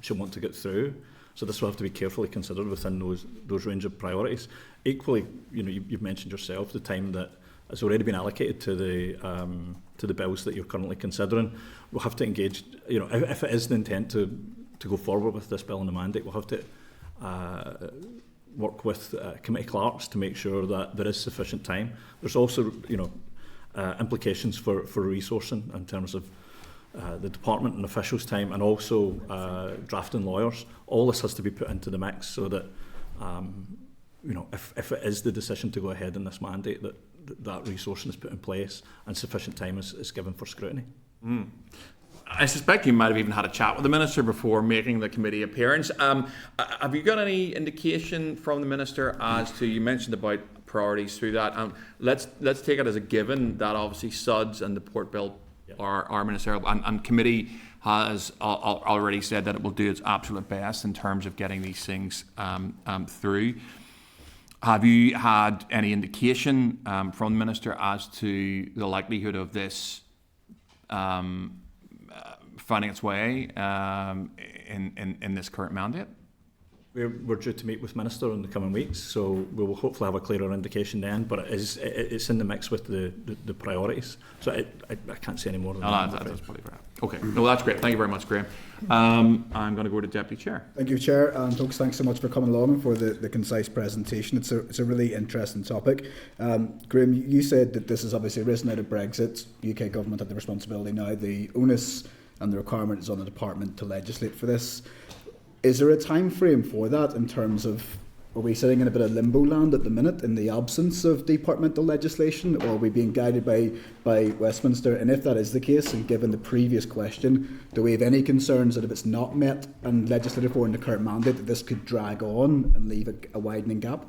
she'll want to get through. So this will have to be carefully considered within those range of priorities. Equally, you've mentioned yourself the time that has already been allocated to the bills that you're currently considering. We'll have to engage. If it is the intent to go forward with this bill in the mandate, we'll have to work with committee clerks to make sure that there is sufficient time. There's also, implications for resourcing in terms of the department and officials' time, and also drafting lawyers. All this has to be put into the mix so that, if it is the decision to go ahead in this mandate, that resourcing is put in place and sufficient time is given for scrutiny. I suspect you might have even had a chat with the Minister before making the committee appearance. Have you got any indication from the Minister as to, you mentioned about priorities through that, let's take it as a given that obviously SUDS and the Port Bill are ministerial, and committee has already said that it will do its absolute best in terms of getting these things through. Have you had any indication from the Minister as to the likelihood of this finding its way in this current mandate? We're due to meet with Minister in the coming weeks, so we will hopefully have a clearer indication then, but it's in the mix with the priorities. So I can't say any more than that. That's probably right. Okay, no, that's great. Thank you very much, Graeme. I'm going to go to Deputy Chair. Thank you, Chair, and folks, thanks so much for coming along and for the concise presentation. It's a really interesting topic. Graeme, you said that this has obviously arisen out of Brexit. UK government have the responsibility now. The onus and the requirement is on the department to legislate for this. Is there a time frame for that in terms of, are we sitting in a bit of limbo land at the minute in the absence of departmental legislation, or are we being guided by Westminster? And if that is the case, and given the previous question, do we have any concerns that if it's not met and legislated for in the current mandate, that this could drag on and leave a widening gap?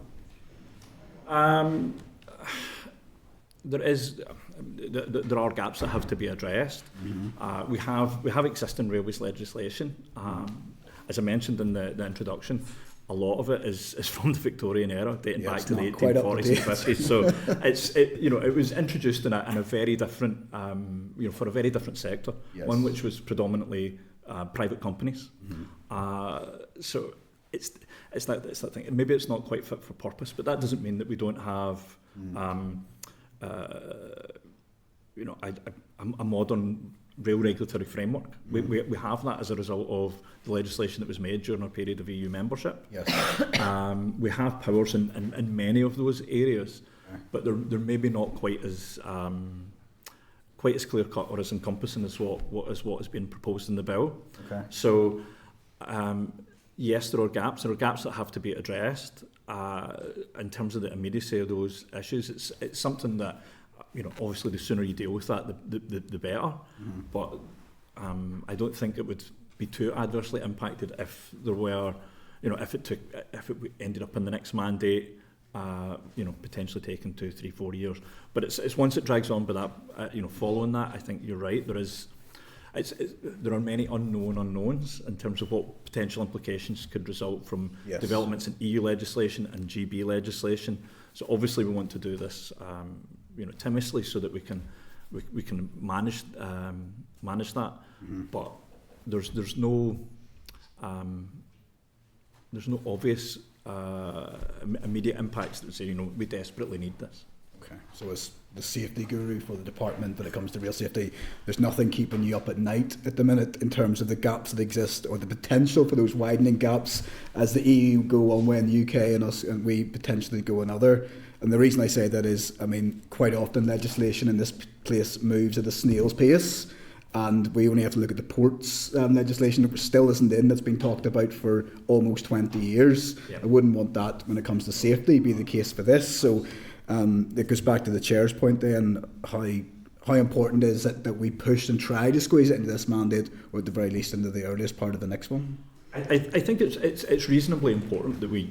There are gaps that have to be addressed. Mm-hmm. We have existing railways legislation. As I mentioned in the introduction, a lot of it is from the Victorian era, dating back to the 1840s and 50s. So it was introduced in a very different, for a very different sector, one which was predominantly private companies. Mm-hmm. So it's that thing. Maybe it's not quite fit for purpose, but that doesn't mean that we don't have a modern rail regulatory framework. We have that as a result of the legislation that was made during our period of EU membership. Yes. We have powers in many of those areas, but they're maybe not quite as clear cut or as encompassing as what has been proposed in the bill. Okay. So yes, there are gaps. There are gaps that have to be addressed. In terms of the immediacy of those issues, it's something that, obviously the sooner you deal with that, the better. Mm-hmm. But I don't think it would be too adversely impacted if there were, if it ended up in the next mandate potentially taking 2, 3, 4 years. But it's once it drags on, but that following that, I think you're right. There are many unknown unknowns in terms of what potential implications could result from developments in EU legislation and GB legislation. So obviously we want to do this, timorously, so that we can manage that. Mm-hmm. But there's no obvious immediate impacts that say we desperately need this. Okay, so as the safety guru for the department when it comes to rail safety, there's nothing keeping you up at night at the minute in terms of the gaps that exist or the potential for those widening gaps as the EU go one way in the UK and us and we potentially go another. And the reason I say that is, quite often legislation in this place moves at a snail's pace, and we only have to look at the ports legislation that still isn't in, that's been talked about for almost 20 years. Yeah. I wouldn't want that when it comes to safety be the case for this. So it goes back to the chair's point then, how important is it that we push and try to squeeze it into this mandate, or at the very least into the earliest part of the next one? I think it's reasonably important that we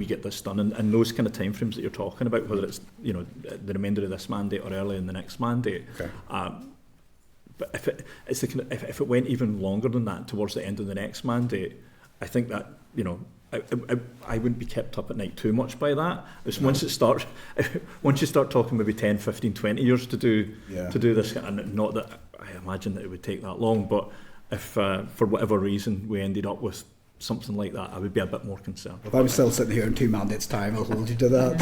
get this done, and those kind of timeframes that you're talking about, whether it's the remainder of this mandate or early in the next mandate. Okay. But if it went even longer than that towards the end of the next mandate, I think that I wouldn't be kept up at night too much by that. It's once you start talking maybe 10, 15, 20 years to do this, and not that I imagine that it would take that long, but if for whatever reason we ended up with something like that, I would be a bit more concerned. If I was still sitting here in 2 mandates' time, I'll hold you to that.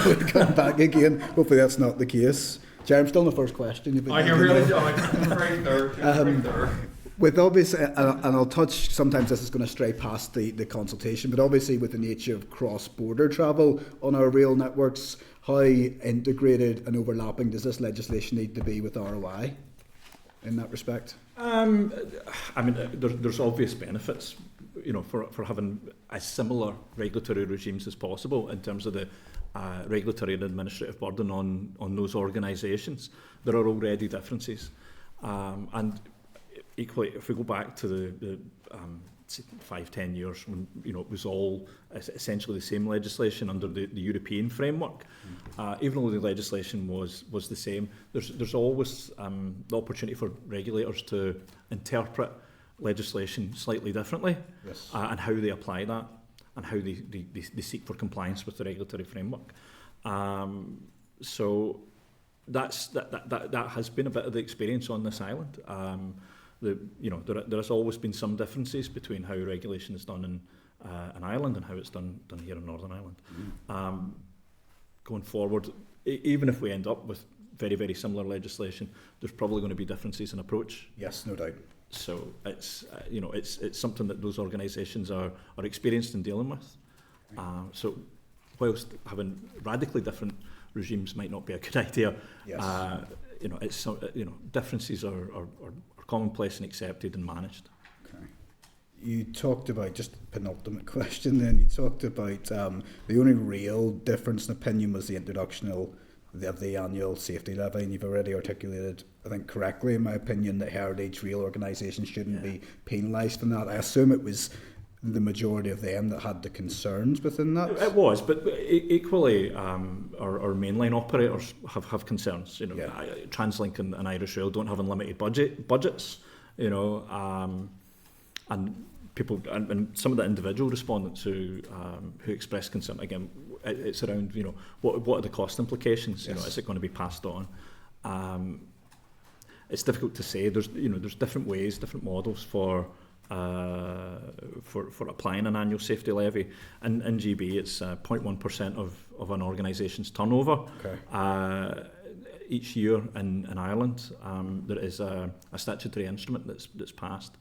We'll come back again. Hopefully that's not the case. Jeremy, still on the first question. I can really do it. With obvious, and I'll touch, sometimes this is going to stray past the consultation, but obviously with the nature of cross-border travel on our rail networks, how integrated and overlapping does this legislation need to be with ROI in that respect? There's obvious benefits, for having as similar regulatory regimes as possible in terms of the regulatory and administrative burden on those organisations. There are already differences, and equally, if we go back to the 5-10 years when it was all essentially the same legislation under the European framework, even though the legislation was the same, there's always the opportunity for regulators to interpret legislation slightly differently, and how they apply that and how they seek for compliance with the regulatory framework. So that has been a bit of the experience on this island. There has always been some differences between how regulation is done in Ireland and how it's done here in Northern Ireland. Mm-hmm. Going forward, even if we end up with very, very similar legislation, there's probably going to be differences in approach. Yes, no doubt. So it's something that those organisations are experienced in dealing with. So whilst having radically different regimes might not be a good idea, differences are commonplace and accepted and managed. Okay. You talked about, just penultimate question then, you talked about the only real difference in opinion was the introduction of the annual safety levy, and you've already articulated, I think correctly in my opinion, that heritage rail organisations shouldn't be penalised from that. I assume it was the majority of them that had the concerns within that. It was, but equally our mainline operators have concerns. Translink and Irish Rail don't have unlimited budgets. And people and some of the individual respondents who expressed concern, again, it's around what are the cost implications? Is it going to be passed on? It's difficult to say. There's different ways, different models for applying an annual safety levy. In GB, it's 0.1% of an organisation's turnover. Okay. Each year in Ireland, there is a statutory instrument that's passed,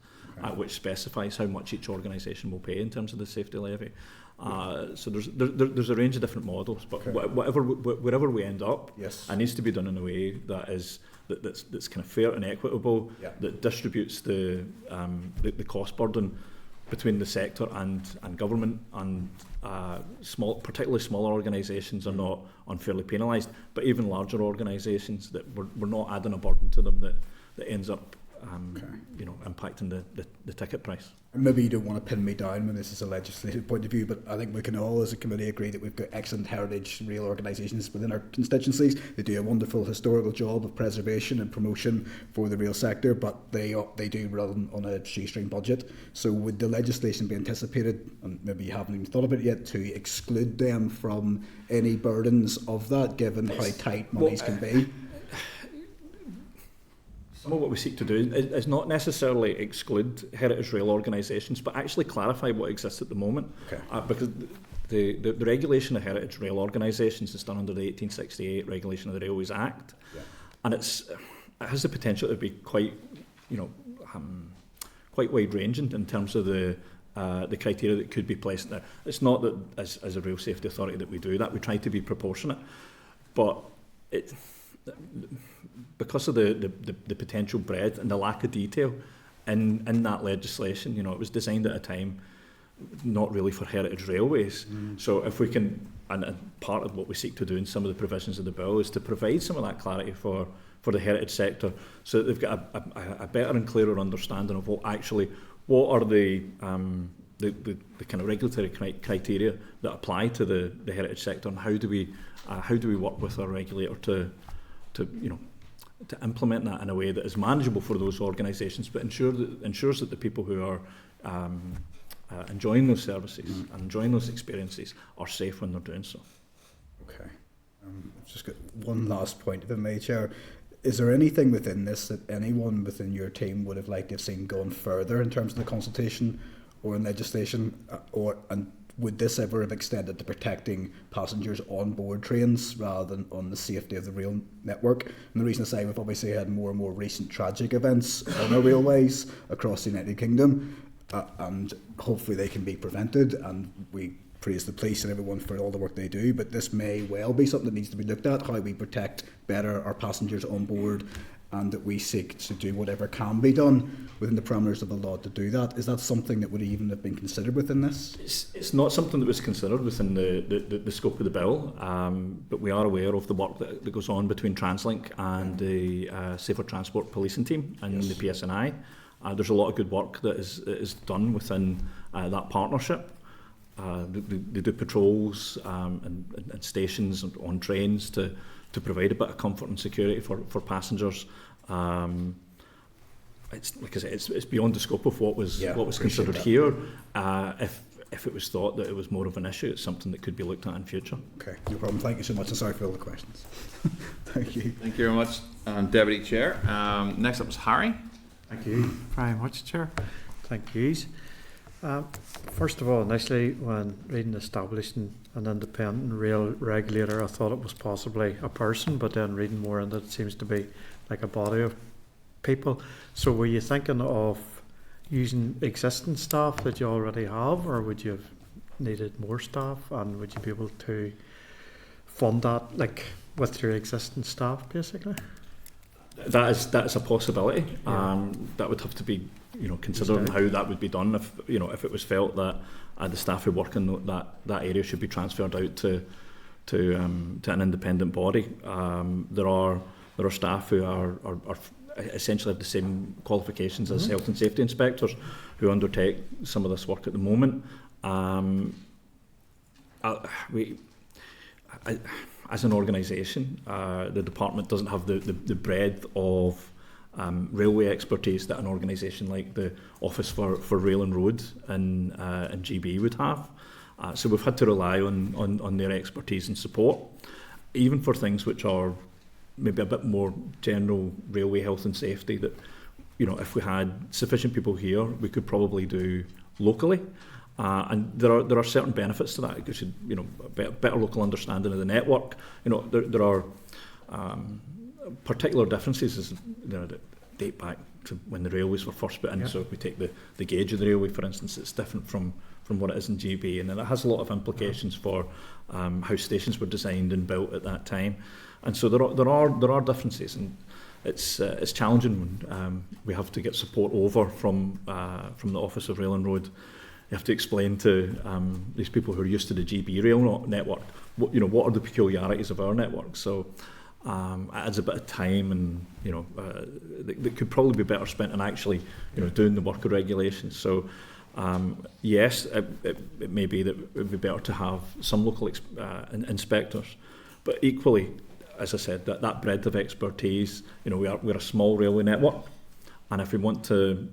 which specifies how much each organisation will pay in terms of the safety levy. So there's a range of different models, but wherever we end up, it needs to be done in a way that's kind of fair and equitable, that distributes the cost burden between the sector and government, and particularly smaller organisations are not unfairly penalised, but even larger organisations that we're not adding a burden to them that ends up you know, impacting the ticket price. Maybe you don't want to pin me down when this is a legislative point of view, but I think we can all as a committee agree that we've got excellent heritage rail organisations within our constituencies. They do a wonderful historical job of preservation and promotion for the rail sector, but they do run on a shoestring budget. So would the legislation be anticipated, and maybe you haven't even thought of it yet, to exclude them from any burdens of that, given how tight monies can be? Some of what we seek to do is not necessarily exclude heritage rail organisations, but actually clarify what exists at the moment. Okay. Because the regulation of heritage rail organisations is done under the 1868 Regulation of the Railways Act, and it has the potential to be quite, you know, quite wide-ranging in terms of the criteria that could be placed there. It's not that as a rail safety authority that we do that. We try to be proportionate, but because of the potential breadth and the lack of detail in that legislation, you know, it was designed at a time not really for heritage railways. So if we can, and part of what we seek to do in some of the provisions of the bill is to provide some of that clarity for the heritage sector, so that they've got a better and clearer understanding of what are the kind of regulatory criteria that apply to the heritage sector, and how do we work with our regulator to you know, to implement that in a way that is manageable for those organisations, but ensures that the people who are enjoying those services and enjoying those experiences are safe when they're doing so. Okay. I've just got one last point, if I may, Chair. Is there anything within this that anyone within your team would have liked to have seen gone further in terms of the consultation or in legislation, and would this ever have extended to protecting passengers on board trains rather than on the safety of the rail network? And the reason I say, we've obviously had more and more recent tragic events on our railways across the United Kingdom, and hopefully they can be prevented, and we praise the police and everyone for all the work they do, but this may well be something that needs to be looked at, how we protect better our passengers on board, and that we seek to do whatever can be done within the parameters of the law to do that. Is that something that would even have been considered within this? It's not something that was considered within the scope of the bill, but we are aware of the work that goes on between TransLink and the Safer Transport Policing Team and the PSNI. There's a lot of good work that is done within that partnership. They do patrols and stations on trains to provide a bit of comfort and security for passengers. It's like I say, it's beyond the scope of what was considered here. If it was thought that it was more of an issue, it's something that could be looked at in future. Okay, no problem. Thank you so much, and sorry for all the questions. Thank you. Thank you very much, Deputy Chair. Next up is Harry. Thank you very much, Chair. Thank you. First of all, initially, when reading establishing an independent rail regulator, I thought it was possibly a person, but then reading more into it, seems to be like a body of people. So were you thinking of using existing staff that you already have, or would you have needed more staff, and would you be able to fund that like with your existing staff basically? That is a possibility. That would have to be, you know, considered how that would be done if it was felt that the staff who work in that area should be transferred out to an independent body. There are staff who are essentially have the same qualifications as health and safety inspectors who undertake some of this work at the moment. As an organisation, the department doesn't have the breadth of railway expertise that an organisation like the Office for Rail and Road in GB would have. So we've had to rely on their expertise and support, even for things which are maybe a bit more general railway health and safety that, you know, if we had sufficient people here, we could probably do locally. And there are certain benefits to that. It gives you, you know, a better local understanding of the network. You know, there are particular differences, as, you know, that date back to when the railways were first put in. Yeah. So if we take the gauge of the railway, for instance, it's different from what it is in GB, and then it has a lot of implications for how stations were designed and built at that time. And so there are differences, and it's challenging when we have to get support over from the Office of Rail and Road. You have to explain to these people who are used to the GB rail network, what are the peculiarities of our network. So It adds a bit of time, and that could probably be better spent on actually doing the work of regulations. So yes, it may be that it would be better to have some local inspectors, but equally, as I said, that breadth of expertise. We're a small railway network, and if we want to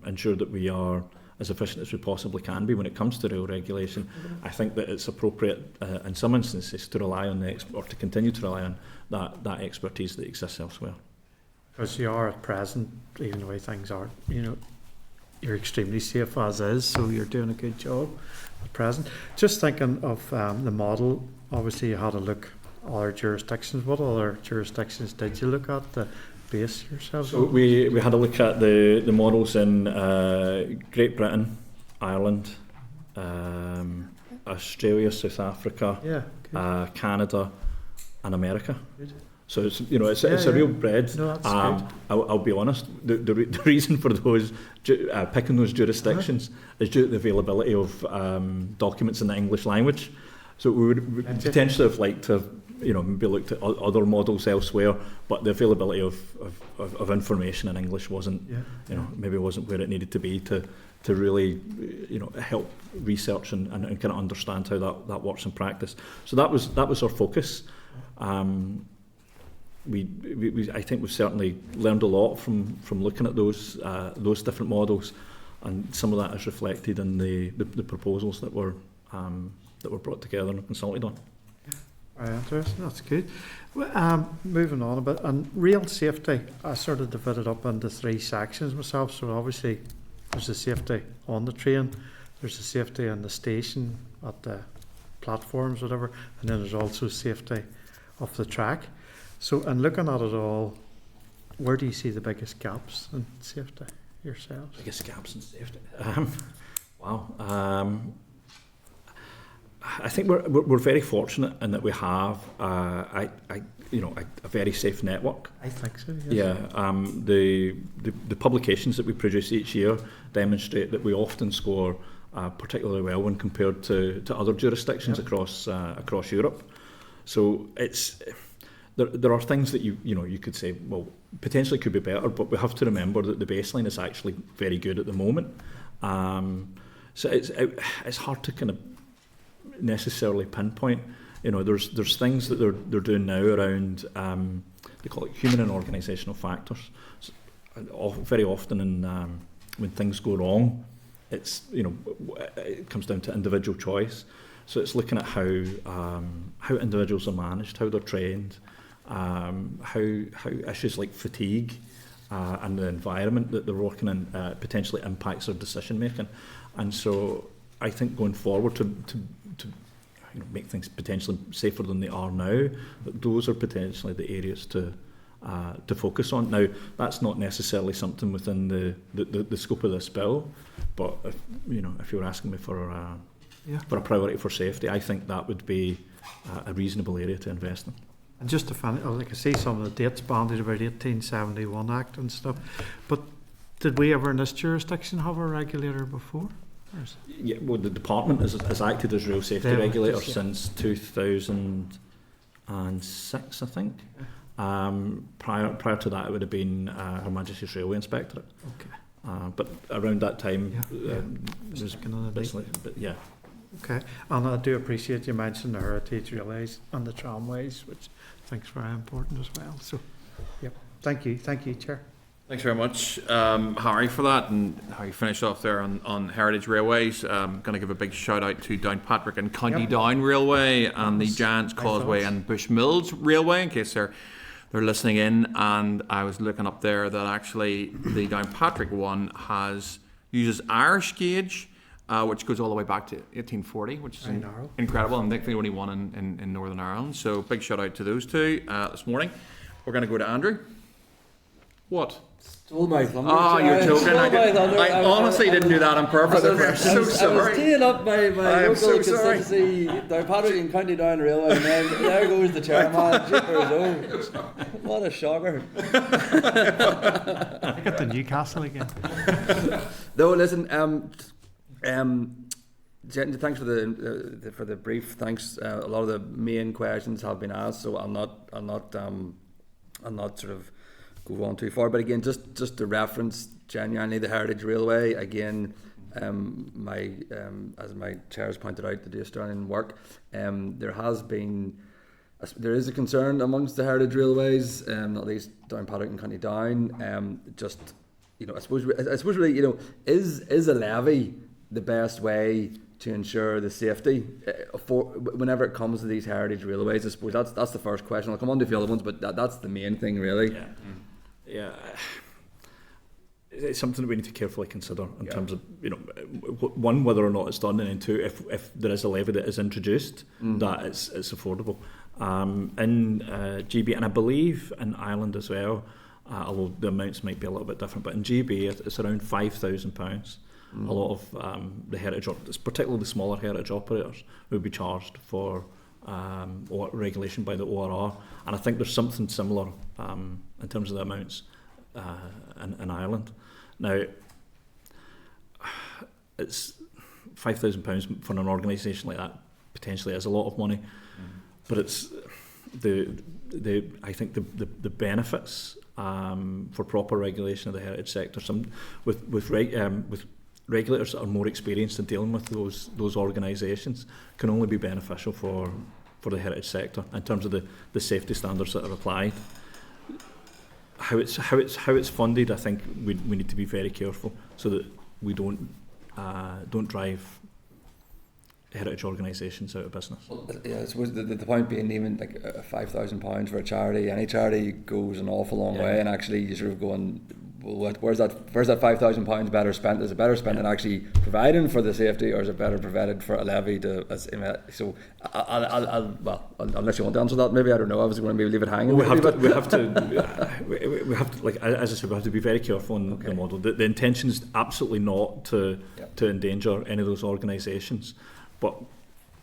ensure that we are as efficient as we possibly can be when it comes to rail regulation, I think that it's appropriate in some instances to rely on or to continue to rely on that expertise that exists elsewhere. Because you are at present, even the way things are, you're extremely safe as is, so you're doing a good job at present. Just thinking of the model, obviously you had a look at other jurisdictions. What other jurisdictions did you look at to base yourselves on? So we had a look at the models in Great Britain, Ireland, Australia, South Africa, Canada and America. Good. So it's a real breadth. No, that's good. I'll be honest. The reason for those picking those jurisdictions is due to the availability of documents in the English language. So we would potentially have liked to have, maybe looked at other models elsewhere, but the availability of information in English wasn't, maybe wasn't where it needed to be to really, help research and kind of understand how that works in practice. So that was our focus. I think we've certainly learned a lot from looking at those different models, and some of that is reflected in the proposals that were brought together and consulted on. Very interesting. That's good. Well, moving on a bit, and rail safety, I sort of divided up into 3 sections myself. So obviously, there's the safety on the train, there's the safety on the station, at the platforms, whatever, and then there's also safety of the track. So, and looking at it all, where do you see the biggest gaps in safety yourselves? Biggest gaps in safety? Wow. I think we're very fortunate in that we have a very safe network. I think so. Yes. Yeah. The publications that we produce each year demonstrate that we often score particularly well when compared to other jurisdictions across Europe. So there are things that you could say, well, potentially could be better, but we have to remember that the baseline is actually very good at the moment. So it's hard to kind of necessarily pinpoint. There's things that they're doing now around they call it human and organisational factors. So, very often when things go wrong, it comes down to individual choice. So it's looking at how individuals are managed, how they're trained, how issues like fatigue and the environment that they're working in potentially impacts their decision making. And so I think going forward to make things potentially safer than they are now, that those are potentially the areas to focus on. Now, that's not necessarily something within the scope of this bill, but if you were asking me for a priority for safety, I think that would be a reasonable area to invest in. And just to finish, I can see some of the dates bandied about 1871 Act and stuff, but did we ever in this jurisdiction have a regulator before? Yeah, well, the department has acted as rail safety regulator since 2006, I think. Prior to that, it would have been Her Majesty's Railway Inspectorate. Okay. But around that time, yeah. Okay, and I do appreciate you mentioned the heritage relays and the tramways, which I think is very important as well. So, yep, thank you, Chair. Thanks very much, Harry, for that, and how you finished off there on Heritage Railways. I'm going to give a big shout out to Downpatrick and County Down Railway and the Giants Causeway and Bushmills Railway, in case they're listening in. And I was looking up there that actually the Downpatrick one uses Irish gauge, which goes all the way back to 1840, which is incredible. And I think the only one in Northern Ireland. So big shout out to those two this morning. We're going to go to Andrew. What? Stole my thunder. Oh, you're joking. I honestly didn't do that on purpose. I'm so sorry. I was teeing up my local constituency, Downpatrick and County Down Railway, and then there goes the chairman. What a shocker. I got the Newcastle again. No, listen, Thanks for the brief. Thanks. A lot of the main questions have been asked, so I'll not sort of go on too far. But again, just to reference genuinely the Heritage Railway again. As my chairs pointed out, to do Australian work, there is a concern amongst the Heritage Railways, not least down Paddock and County Down. I suppose really, is a levy the best way to ensure the safety for whenever it comes to these heritage railways? I suppose that's the first question. I'll come on to a few other ones, but that's the main thing, really. Yeah. It's something that we need to carefully consider in terms of, one, whether or not it's done, and then two, if there is a levy that is introduced, that it's affordable. In GB, and I believe in Ireland as well, although the amounts might be a little bit different, but in GB it's around £5,000. A lot of the heritage, particularly the smaller heritage operators, would be charged for regulation by the ORR, and I think there's something similar in terms of the amounts in Ireland. Now, it's £5,000 for an organisation like that potentially is a lot of money, but it's I think the benefits for proper regulation of the heritage sector, with regulators that are more experienced in dealing with those organisations, can only be beneficial for the heritage sector in terms of the safety standards that are applied. How it's funded, I think we need to be very careful so that we don't drive heritage organisations out of business. Well, yeah, I suppose the point being, even like £5,000 for a charity, any charity goes an awful long way, and actually you sort of going, well, where's that £5,000 better spent? Is it better spent in actually providing for the safety, or is it better provided for a levy so I'll unless you want to answer that, maybe, I don't know, I was going to maybe leave it hanging. We have to, like, as I said, we have to be very careful in the model. The intention is absolutely not to endanger any of those organisations, but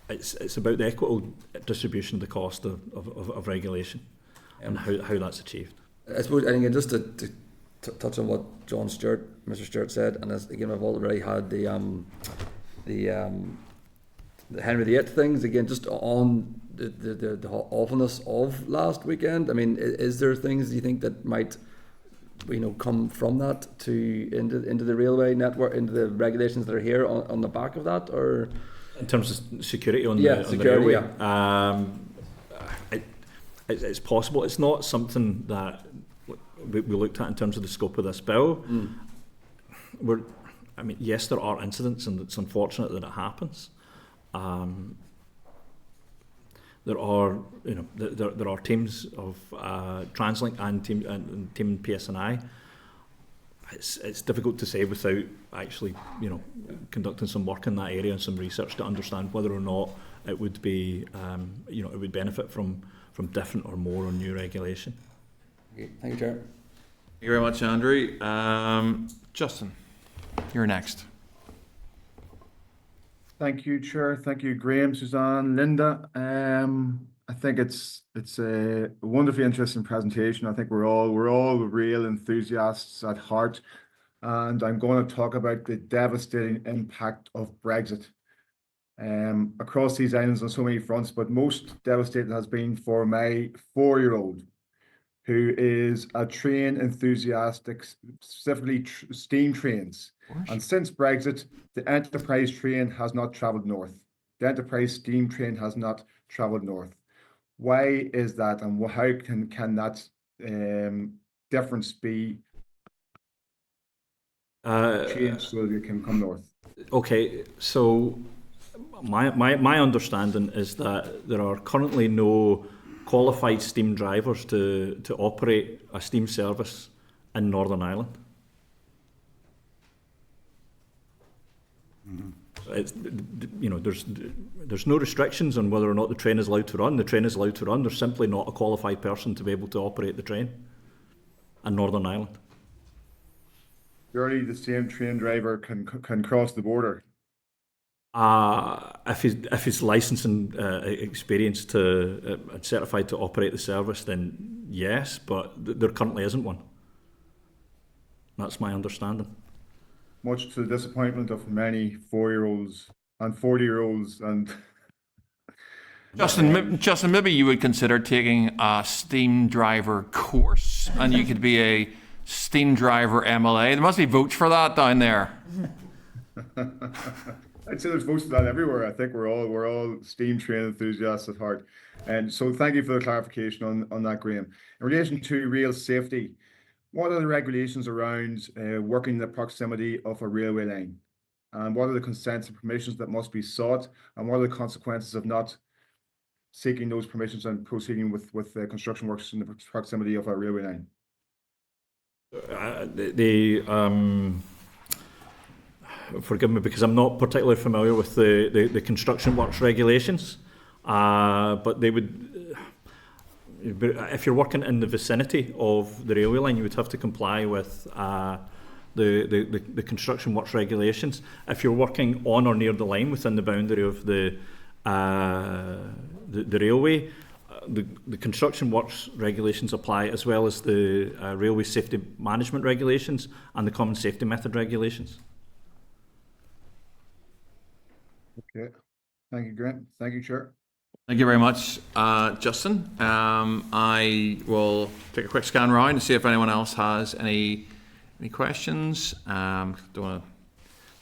it's about the equitable distribution of the cost of regulation and how that's achieved. I suppose, and again, just to touch on what Mr. Stewart said, and as again, I've already had the Henry VIII things, again, just on the awfulness of last weekend. I mean, is there things you think that might, come from that into the railway network, into the regulations that are here on the back of that, or in terms of security on security, the railway? It's possible. It's not something that we looked at in terms of the scope of this bill. Yes, there are incidents, and it's unfortunate that it happens. There are teams of TransLink and team PSNI. It's difficult to say without actually conducting some work in that area and some research to understand whether or not it would be it would benefit from different or more or new regulation. Okay, thank you, Chair. Thank you very much, Andrew. Justin, you're next. Thank you, Chair. Thank you, Graeme, Suzanne, Linda. I think it's a wonderfully interesting presentation. I think we're all real enthusiasts at heart, and I'm going to talk about the devastating impact of Brexit across these islands on so many fronts. But most devastating has been for my 4-year-old, who is a train enthusiast, specifically steam trains. And since Brexit, the Enterprise train has not travelled north. The Enterprise steam train has not travelled north. Why is that, and how can that difference be changed so that it can come north? Okay, so my understanding is that there are currently no qualified steam drivers to operate a steam service in Northern Ireland. It's, there's no restrictions on whether or not the train is allowed to run. The train is allowed to run. There's simply not a qualified person to be able to operate the train in Northern Ireland. Surely the same train driver can cross the border. If he's licensed and experienced and certified to operate the service, then yes, but there currently isn't one. That's my understanding. Much to the disappointment of many 4-year-olds and 40-year-olds and. Justin, maybe you would consider taking a steam driver course, and you could be a steam driver MLA. There must be votes for that down there. I'd say there's votes for that everywhere. I think we're all steam train enthusiasts at heart. And so thank you for the clarification on that, Graeme. In relation to rail safety, what are the regulations around working in the proximity of a railway line? And what are the consents and permissions that must be sought? And what are the consequences of not seeking those permissions and proceeding with construction works in the proximity of a railway line? Forgive me because I'm not particularly familiar with the construction works regulations, but they would, if you're working in the vicinity of the railway line, you would have to comply with the construction works regulations. If you're working on or near the line within the boundary of the railway, the construction works regulations apply, as well as the railway safety management regulations and the common safety method regulations. Okay, thank you, Grant. Thank you, Chair. Thank you very much, Justin. I will take a quick scan round to see if anyone else has any questions. Don't want to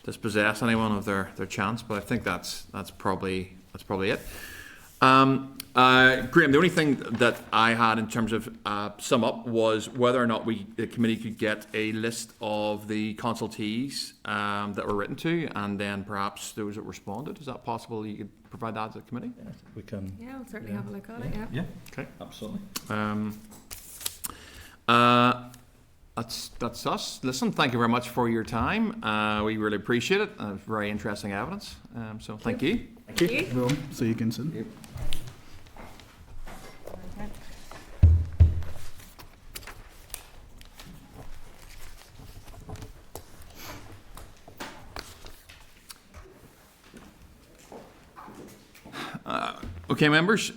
dispossess anyone of their chance, but I think that's probably it. Graeme, the only thing that I had in terms of sum up was whether or not the committee could get a list of the consultees that were written to, and then perhaps those that responded. Is that possible? You could provide that to the committee? Yeah, we can. Yeah, I'll certainly have a look at it. Yeah. Yeah. Okay. Absolutely. That's us. Listen, thank you very much for your time. We really appreciate it. Very interesting evidence. So thank you. Thank you. Well, so you can sit. Yep. Okay, members.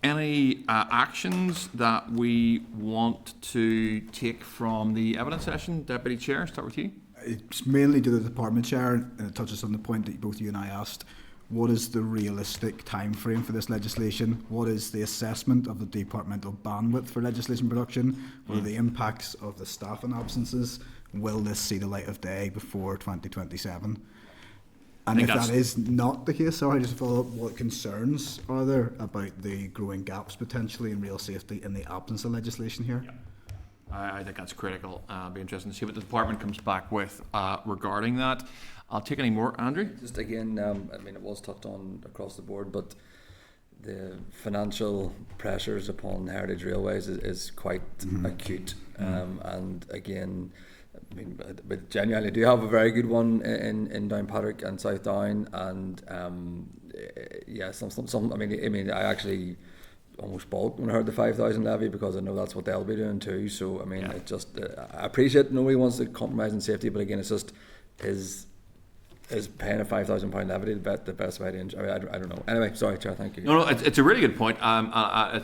Any actions that we want to take from the evidence session? Deputy Chair, start with you. It's mainly to the department chair, and it touches on the point that both you and I asked. What is the realistic time frame for this legislation? What is the assessment of the departmental bandwidth for legislation production? What are the impacts of the staffing absences? Will this see the light of day before 2027? And if that is not the case, sorry, just to follow up, what concerns are there about the growing gaps potentially in rail safety in the absence of legislation here? Yeah. I think that's critical. It'll be interesting to see what the department comes back with regarding that. I'll take any more, Andrew. Just again, I mean, it was touched on across the board, but the financial pressures upon Heritage Railways is quite acute. And again, I mean, but genuinely do have a very good one in Downpatrick and South Down, and yeah, some. I mean, I actually almost balked when I heard the 5,000 levy, because I know that's what they'll be doing too. So I mean, it just I appreciate nobody wants to compromise on safety, but again, it's just is paying a £5,000 levy the best way to enjoy? I don't know. Anyway, sorry, Chair. Thank you. No, it's a really good point.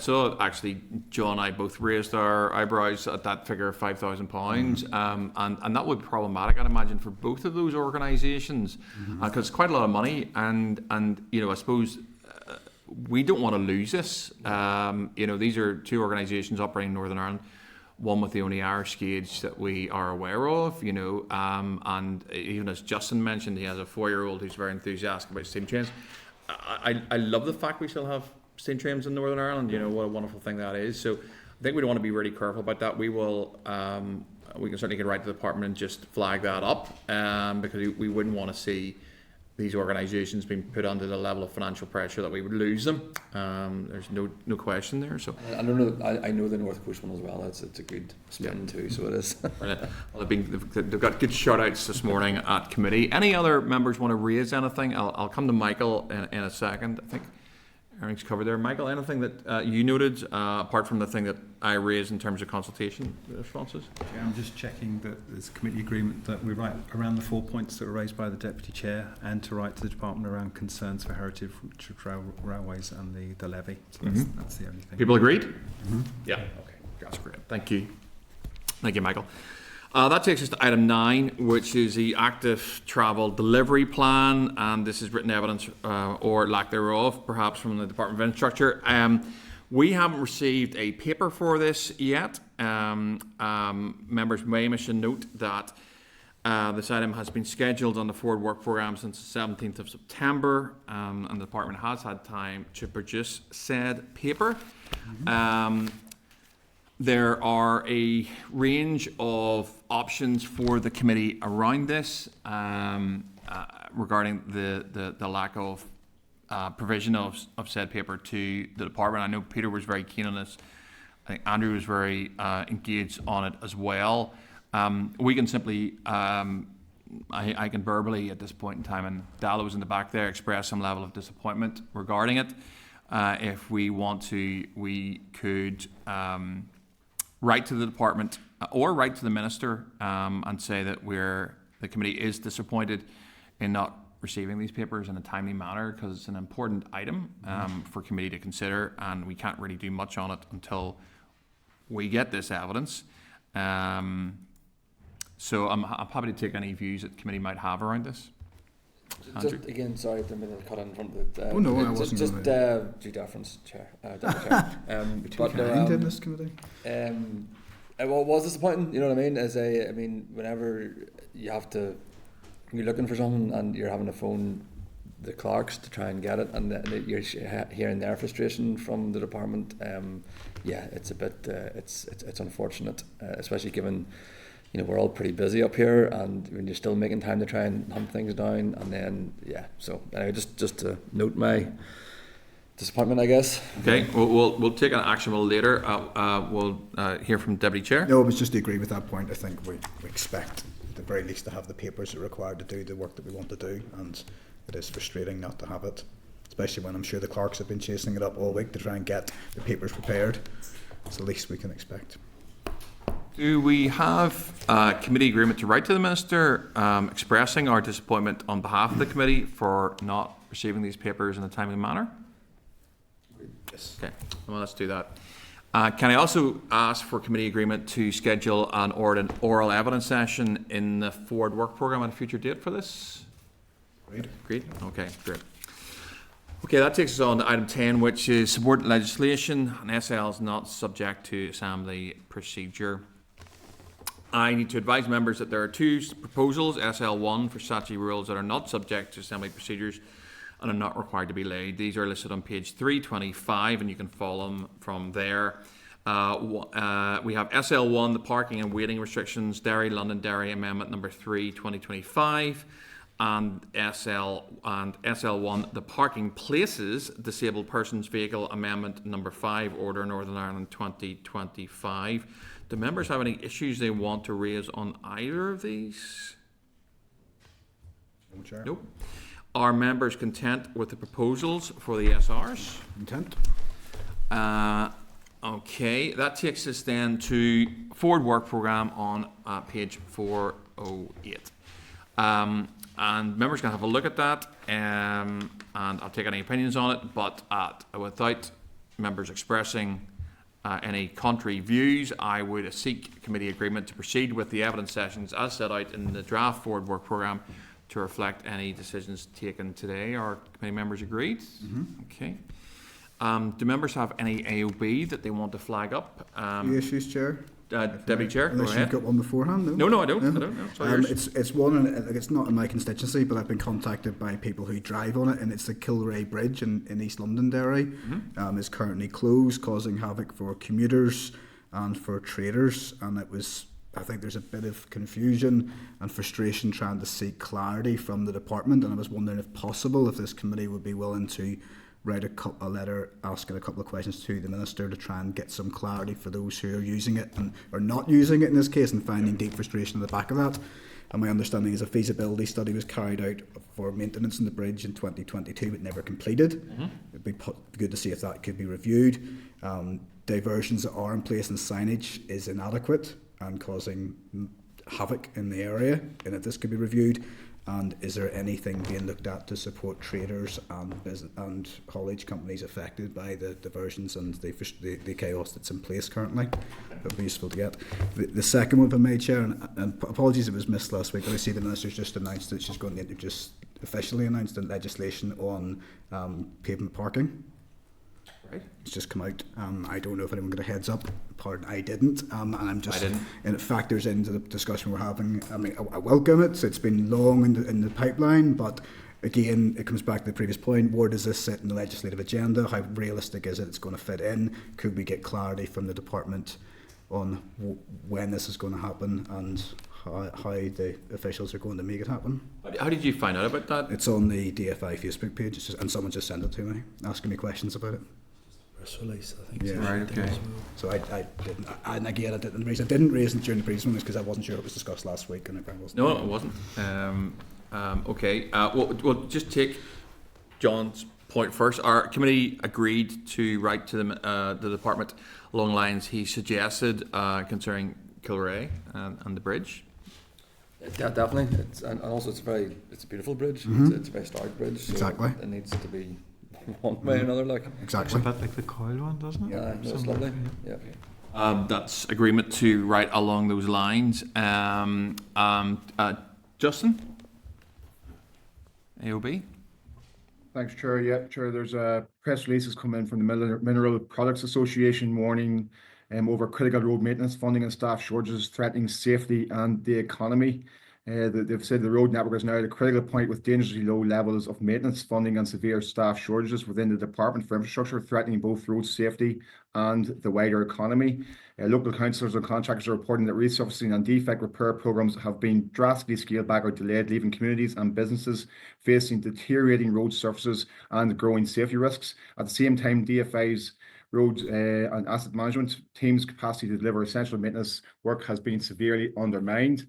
So actually, John and I both raised our eyebrows at that figure of £5,000, and that would be problematic, I'd imagine, for both of those organisations, because it's quite a lot of money, and you know, I suppose we don't want to lose this. You know, these are two organisations operating in Northern Ireland. One with the only Irish gauge that we are aware of, you know, and even as Justin mentioned, he has a 4-year-old who's very enthusiastic about steam trains. I love the fact we still have steam trains in Northern Ireland. You know, what a wonderful thing that is. So I think we want to be really careful about that. We will, we can certainly get right to the department and just flag that up, because we wouldn't want to see these organisations being put under the level of financial pressure that we would lose them. There's no question there. So I don't know. I know the North Coast one as well. It's a good spin too. So it is. Well, they've got good shout outs this morning at committee. Any other members want to raise anything? I'll come to Michael in a second. I think everything's covered there. Michael, anything that you noted apart from the thing that I raised in terms of consultation responses? Yeah, I'm just checking that there's a committee agreement that we write around the 4 points that were raised by the Deputy Chair, and to write to the Department around concerns for heritage railways and the levy. So that's the only thing. People agreed? Yeah. Okay. That's great. Thank you. Thank you, Michael. That takes us to item 9, which is the active travel delivery plan, and this is written evidence or lack thereof, perhaps from the Department of Infrastructure. We haven't received a paper for this yet. Members may wish to note that this item has been scheduled on the forward work programme since the 17th of September, and the department has had time to produce said paper. There are a range of options for the committee around this regarding the lack of provision of said paper to the department. I know Peter was very keen on this. I think Andrew was very engaged on it as well. We can simply, I can verbally at this point in time, and Dalla was in the back there, express some level of disappointment regarding it. If we want to, we could write to the department or write to the minister and say that the committee is disappointed in not receiving these papers in a timely manner, because it's an important item for committee to consider, and we can't really do much on it until we get this evidence. So I'm happy to take any views that the committee might have around this. Andrew? Just again, sorry, I didn't mean to cut in front of it. Oh no, I wasn't. Just due deference, Chair. Deputy Chair. In this committee. Well, it was disappointing. You know what I mean? I mean, whenever you have to, you're looking for something and you're having to phone the clerks to try and get it, and you're hearing their frustration from the department. Yeah, it's a bit. It's unfortunate, especially given, you know, we're all pretty busy up here, and when you're still making time to try and hunt things down, and then so anyway, just to note my disappointment, I guess. Okay, we'll take an action a little later. We'll hear from Deputy Chair. No, it was just to agree with that point. I think we expect at the very least to have the papers that are required to do the work that we want to do, and it is frustrating not to have it, especially when I'm sure the clerks have been chasing it up all week to try and get the papers prepared. It's the least we can expect. Do we have a committee agreement to write to the Minister expressing our disappointment on behalf of the committee for not receiving these papers in a timely manner? Yes. Okay, well, let's do that. Can I also ask for committee agreement to schedule an oral evidence session in the forward work programme at a future date for this? Agreed? Okay, great. Okay, that takes us on to item 10, which is subordinate legislation, and SL is not subject to assembly procedure. I need to advise members that there are 2 proposals, SL1 for statutory rules that are not subject to assembly procedures and are not required to be laid. These are listed on page 325, and you can follow them from there. We have SL1, the parking and waiting restrictions, London Dairy Amendment number 3, 2025, and SL1, the parking places, disabled persons vehicle amendment number 5, Order Northern Ireland 2025. Do members have any issues they want to raise on either of these? No, Chair. Nope. Are members content with the proposals for the SRs? Content. Okay, that takes us then to forward work programme on page 408. And members can have a look at that, and I'll take any opinions on it, but without members expressing any contrary views, I would seek committee agreement to proceed with the evidence sessions as set out in the draft forward work programme to reflect any decisions taken today. Are committee members agreed? Mm-hmm. Okay. Do members have any AOB that they want to flag up? Any issues, Chair? Deputy Chair, go Unless ahead. you've got one beforehand, no? No, I don't. Yeah. I don't. No, it's all yours. It's one, it's not in my constituency, but I've been contacted by people who drive on it, and it's the Kilray Bridge in East Londonderry. Mm-hmm. It's currently closed, causing havoc for commuters and for traders, and I think there's a bit of confusion and frustration trying to seek clarity from the department, and I was wondering if possible, if this committee would be willing to write a letter asking a couple of questions to the Minister to try and get some clarity for those who are using it and are not using it in this case, and finding deep frustration at the back of that. And my understanding is a feasibility study was carried out for maintenance on the bridge in 2022 but never completed. Mm-hmm. It'd be good to see if that could be reviewed. Diversions that are in place and signage is inadequate and causing havoc in the area, and if this could be reviewed. And is there anything being looked at to support traders and business and haulage companies affected by the diversions and the chaos that's in place currently? It would be useful to get. The second one, if I may, Chair, and apologies if it was missed last week, but I see the Minister's just announced that she's going to just officially announced the legislation on pavement parking. Right. It's just come out. I don't know if anyone got a heads up. Pardon, I didn't. And I'm just, and it factors into the discussion we're having. I mean, I welcome it. It's been long in the pipeline, but again, it comes back to the previous point. Where does this sit in the legislative agenda? How realistic is it? It's going to fit in. Could we get clarity from the department on when this is going to happen and how the officials are going to make it happen? How did you find out about that? It's on the DFI Facebook page, it's just, and someone just sent it to me, asking me questions about it. Release, I think. Yeah. Right, okay. So I didn't, and again, the reason I didn't raise it during the previous one is because I wasn't sure it was discussed last week, and it wasn't. No, it wasn't. Okay. We'll just take John's point first. Our committee agreed to write to the department along lines he suggested concerning Kilrea and the bridge. Yeah, definitely. And also it's a beautiful bridge. Mm-hmm. It's a very stark bridge. So exactly. It needs to be one way or another, like. Exactly. It's a bit like the coil one, doesn't it? Yeah, it's lovely. Yeah. That's agreement to write along those lines. Justin? AOB? Thanks, Chair. Yeah, Chair, there's a press release has come in from the Mineral Products Association warning over critical road maintenance funding and staff shortages threatening safety and the economy. They've said the road network is now at a critical point with dangerously low levels of maintenance funding and severe staff shortages within the Department for Infrastructure, threatening both road safety and the wider economy. Local councillors and contractors are reporting that resurfacing and defect repair programmes have been drastically scaled back or delayed, leaving communities and businesses facing deteriorating road surfaces and growing safety risks. At the same time, DFI's road and asset management team's capacity to deliver essential maintenance work has been severely undermined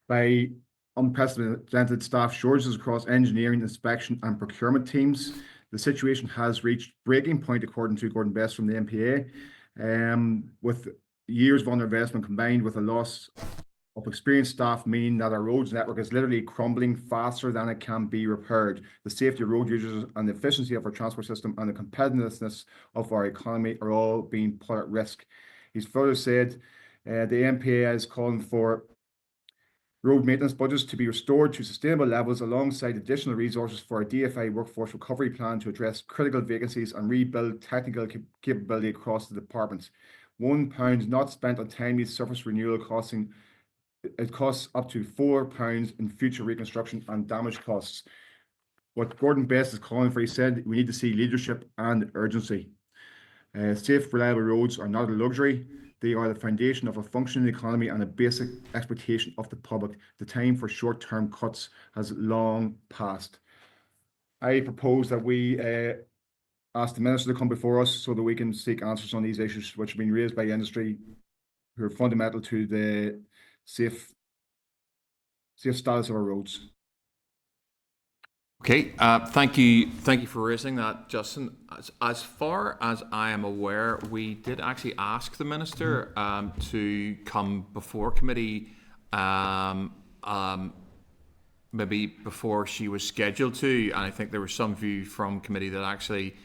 by unprecedented staff shortages across engineering, inspection and procurement teams. The situation has reached breaking point, according to Gordon Best from the MPA, with years of underinvestment combined with a loss of experienced staff, meaning that our roads network is literally crumbling faster than it can be repaired. The safety of road users and the efficiency of our transport system and the competitiveness of our economy are all being put at risk. He's further said the MPA is calling for road maintenance budgets to be restored to sustainable levels alongside additional resources for a DFI workforce recovery plan to address critical vacancies and rebuild technical capability across the department. £1 not spent on timely surface renewal costs up to £4 in future reconstruction and damage costs. What Gordon Best is calling for, he said, we need to see leadership and urgency. Safe, reliable roads are not a luxury. They are the foundation of a functioning economy and a basic expectation of the public. The time for short-term cuts has long passed. I propose that we ask the Minister to come before us so that we can seek answers on these issues which have been raised by industry, who are fundamental to the safe status of our roads. Okay, thank you for raising that, Justin. As far as I am aware, we did actually ask the Minister to come before committee, maybe before she was scheduled to, and I think there was some view from committee that actually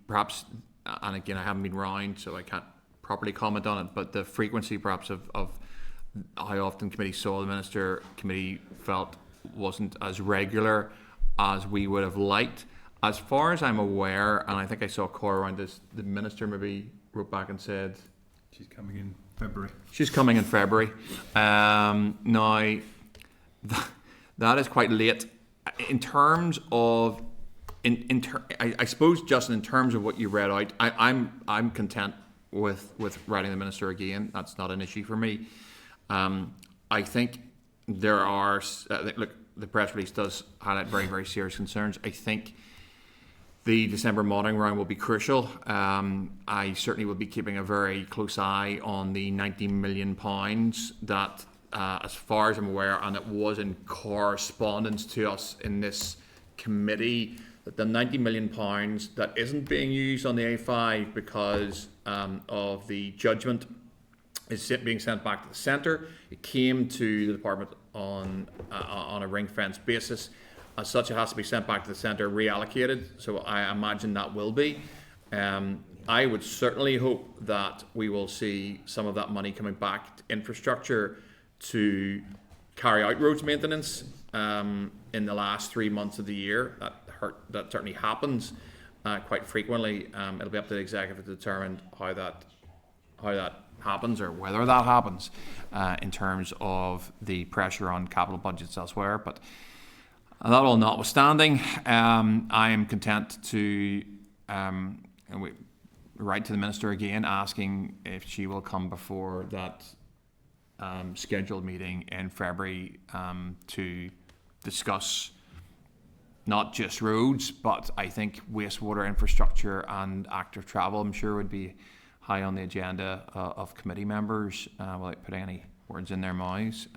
perhaps, and again I haven't been round so I can't properly comment on it, but the frequency perhaps of how often committee saw the Minister, committee felt wasn't as regular as we would have liked. As far as I'm aware, and I think I saw a call around this, the Minister maybe wrote back and said she's coming in February. She's coming in February. Now, that is quite late. In terms of, I suppose, Justin, in terms of what you read out, I'm content with writing the Minister again. That's not an issue for me. I think there are, look, the press release does highlight very, very serious concerns. I think the December monitoring round will be crucial. I certainly will be keeping a very close eye on the £90 million that, as far as I'm aware, and it was in correspondence to us in this committee, that the £90 million that isn't being used on the A5 because of the judgment is being sent back to the centre. It came to the department on a ring-fence basis. As such, it has to be sent back to the centre, reallocated. So I imagine that will be. I would certainly hope that we will see some of that money coming back to infrastructure to carry out roads maintenance in the last 3 months of the year. That certainly happens quite frequently. It'll be up to the executive to determine how that happens, or whether that happens, in terms of the pressure on capital budgets elsewhere. But that all notwithstanding, I am content to write to the Minister again, asking if she will come before that scheduled meeting in February to discuss not just roads, but I think wastewater infrastructure and active travel, I'm sure, would be high on the agenda of committee members, without putting any words in their mouths.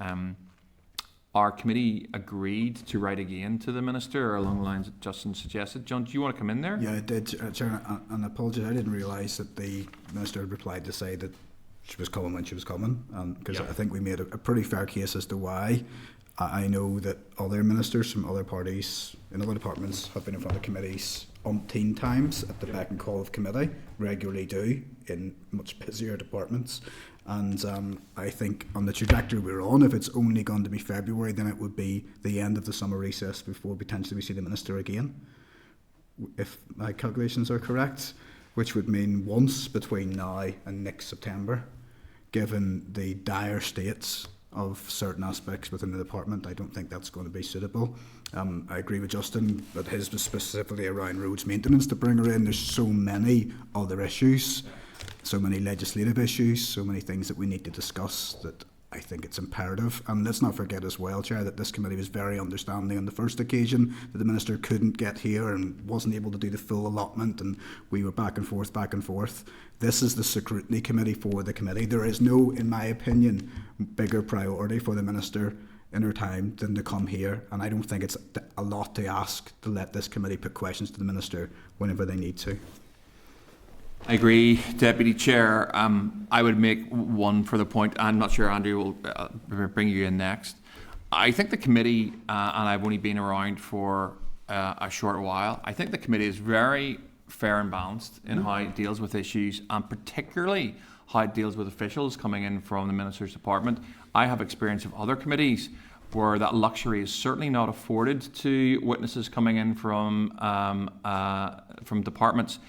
Our committee agreed to write again to the Minister along the lines that Justin suggested. John, do you want to come in there? Yeah, I did, Chair, and I apologise, I didn't realise that the Minister had replied to say that she was coming when she was coming, because I think we made a pretty fair case as to why. I know that other ministers from other parties in other departments have been in front of committees umpteen times at the beck and call of committee, regularly do in much busier departments. And I think on the trajectory we're on, if it's only going to be February, then it would be the end of the summer recess before potentially we see the Minister again, if my calculations are correct, which would mean once between now and next September. Given the dire states of certain aspects within the department, I don't think that's going to be suitable. I agree with Justin that his was specifically around roads maintenance to bring her in. There's so many other issues, so many legislative issues, so many things that we need to discuss that I think it's imperative. And let's not forget as well, Chair, that this committee was very understanding on the first occasion that the Minister couldn't get here and wasn't able to do the full allotment, and we were back and forth. This is the scrutiny committee for the committee. There is no, in my opinion, bigger priority for the Minister in her time than to come here, and I don't think it's a lot to ask to let this committee put questions to the Minister whenever they need to. I agree, Deputy Chair. I would make one further point. I'm not sure Andrew will bring you in next. I think the committee, and I've only been around for a short while, I think the committee is very fair and balanced in how it deals with issues, and particularly how it deals with officials coming in from the Minister's department. I have experience of other committees where that luxury is certainly not afforded to witnesses coming in from departments.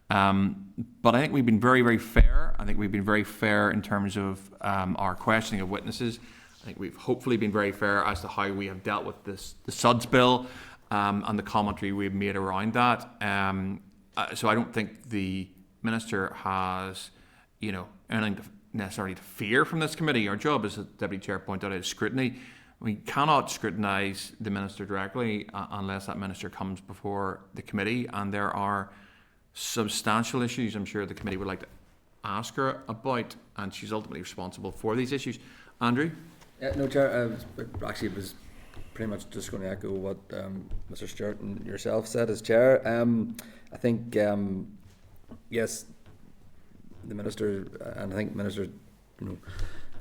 But I think we've been very, very fair. I think we've been very fair in terms of our questioning of witnesses. I think we've hopefully been very fair as to how we have dealt with the SUDS bill and the commentary we've made around that. So I don't think the Minister has, anything necessarily to fear from this committee. Our job, as the Deputy Chair pointed out, is scrutiny. We cannot scrutinise the Minister directly unless that Minister comes before the committee, and there are substantial issues I'm sure the committee would like to ask her about, and she's ultimately responsible for these issues. Andrew? No, Chair, actually it was pretty much just going to echo what Mr. Stewart and yourself said as Chair. I think, yes, the Minister, and I think Minister,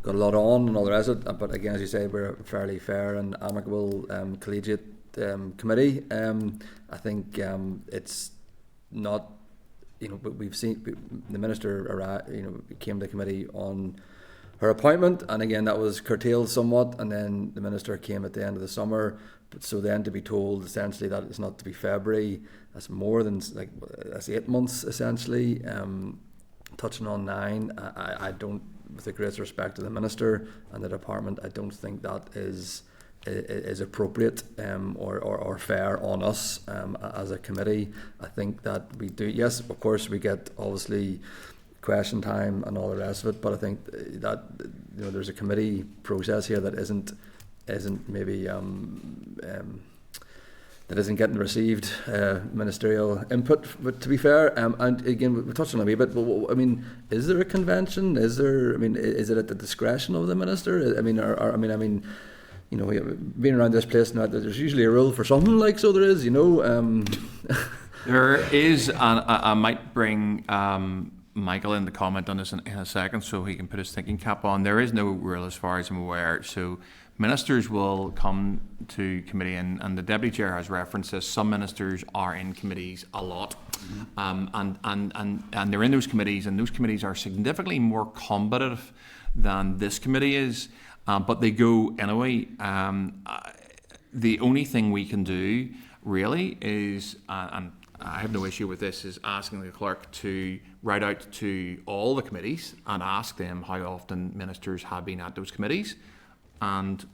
got a lot on and all the rest of it, but again, as you say, we're a fairly fair and amicable collegiate committee. I think it's not, we've seen the Minister came to the committee on her appointment, and again that was curtailed somewhat, and then the Minister came at the end of the summer. But so then to be told essentially that it's not to be February, that's more than that's 8 months essentially. Touching on 9, I don't, with the greatest respect to the Minister and the department, I don't think that is appropriate or fair on us as a committee. I think that we do, yes, of course we get obviously question time and all the rest of it, but I think that there's a committee process here that isn't maybe that isn't getting received ministerial input. But to be fair, and again we touched on it a wee bit, but I mean, is there a convention? Is it at the discretion of the Minister? Being around this place now, there's usually a rule for something like so. There is, There is, and I might bring Michael in to comment on this in a second so he can put his thinking cap on. There is no rule as far as I'm aware. So ministers will come to committee, and the Deputy Chair has referenced this. Some ministers are in committees a lot, and they're in those committees, and those committees are significantly more combative than this committee is, but they go anyway. The only thing we can do really is, and I have no issue with this, is asking the clerk to write out to all the committees and ask them how often ministers have been at those committees, and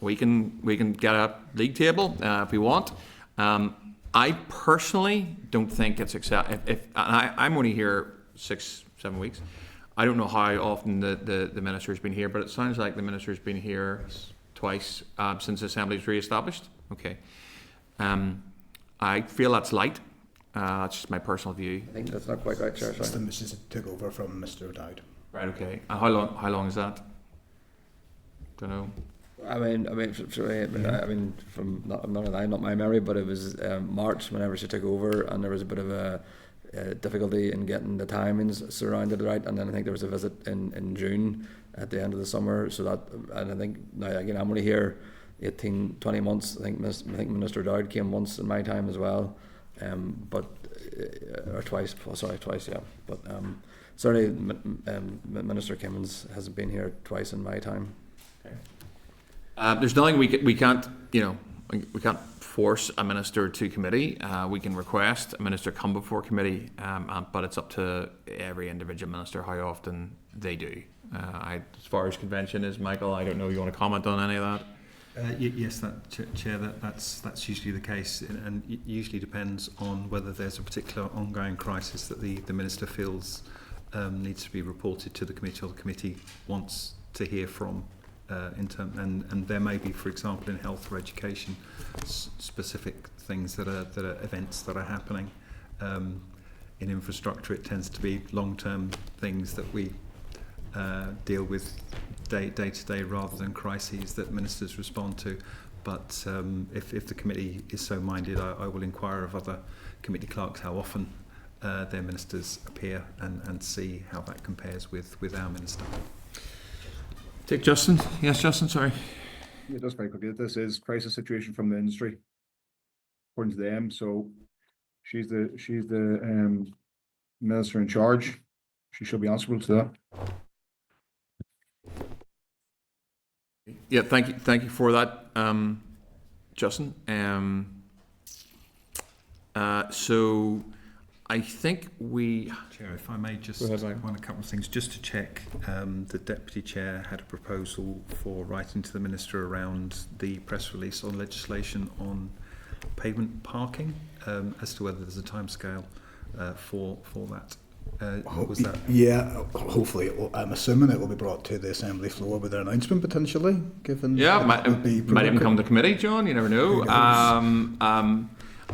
we can get a league table if we want. I personally don't think it's I'm only here 6-7 weeks. I don't know how often the minister's been here, but it sounds like the minister's been here twice since the Assembly was re-established. Okay. I feel that's light. That's just my personal view. I think that's not quite right, Chair. It's the Mrs. took over from Mr. O'Dowd. Right. Okay. How long is that? Don't know. I mean, from not my memory, but it was March whenever she took over, and there was a bit of a difficulty in getting the timings surrounded right, and then I think there was a visit in June at the end of the summer. So that, and I think now again I'm only here 18-20 months. I think Minister Dowd came once in my time as well, but or twice. Sorry, twice. Yeah, but certainly Minister Kimmins hasn't been here twice in my time. Okay. There's nothing we can't, we can't force a minister to committee. We can request a minister come before committee, but it's up to every individual minister how often they do. As far as convention is, Michael, I don't know if you want to comment on any of that. Yes, Chair, that's usually the case, and it usually depends on whether there's a particular ongoing crisis that the minister feels needs to be reported to the committee, or the committee wants to hear from. And there may be, for example, in health or education, specific things that are events that are happening. In infrastructure, it tends to be long-term things that we deal with day to day, rather than crises that ministers respond to. But if the committee is so minded, I will inquire of other committee clerks how often their ministers appear, and see how that compares with our minister. Take Justin. Yes, Justin, sorry. Yeah, just very quickly. This is crisis situation from the industry, according to them. So she's the minister in charge. She should be answerable to that. Yeah, thank you for that, Justin. So I think Chair, if I may just want a couple of things just to check. The Deputy Chair had a proposal for writing to the Minister around the press release on legislation on pavement parking, as to whether there's a timescale for that. Was that? Yeah, hopefully I'm assuming it will be brought to the Assembly floor with an announcement potentially, given might even come to committee, John, you never know.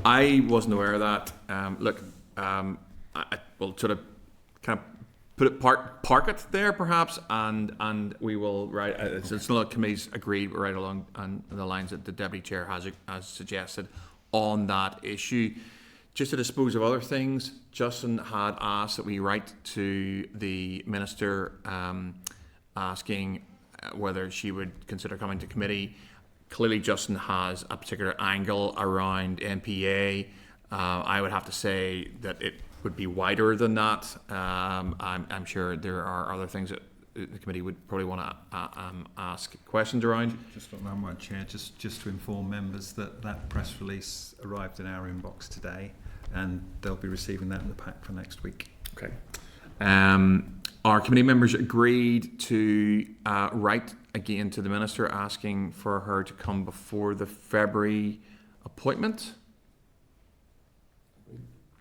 I wasn't aware of that. Look, I will sort of kind of put it park it there perhaps, and we will write. It's not committees agreed right along on the lines that the Deputy Chair has suggested on that issue. Just to dispose of other things, Justin had asked that we write to the Minister asking whether she would consider coming to committee. Clearly Justin has a particular angle around MPA. I would have to say that it would be wider than that. I'm sure there are other things that the committee would probably want to ask questions around. Just on that one, Chair, just to inform members that press release arrived in our inbox today, and they'll be receiving that in the pack for next week. Okay. Our committee members agreed to write again to the Minister asking for her to come before the February appointment.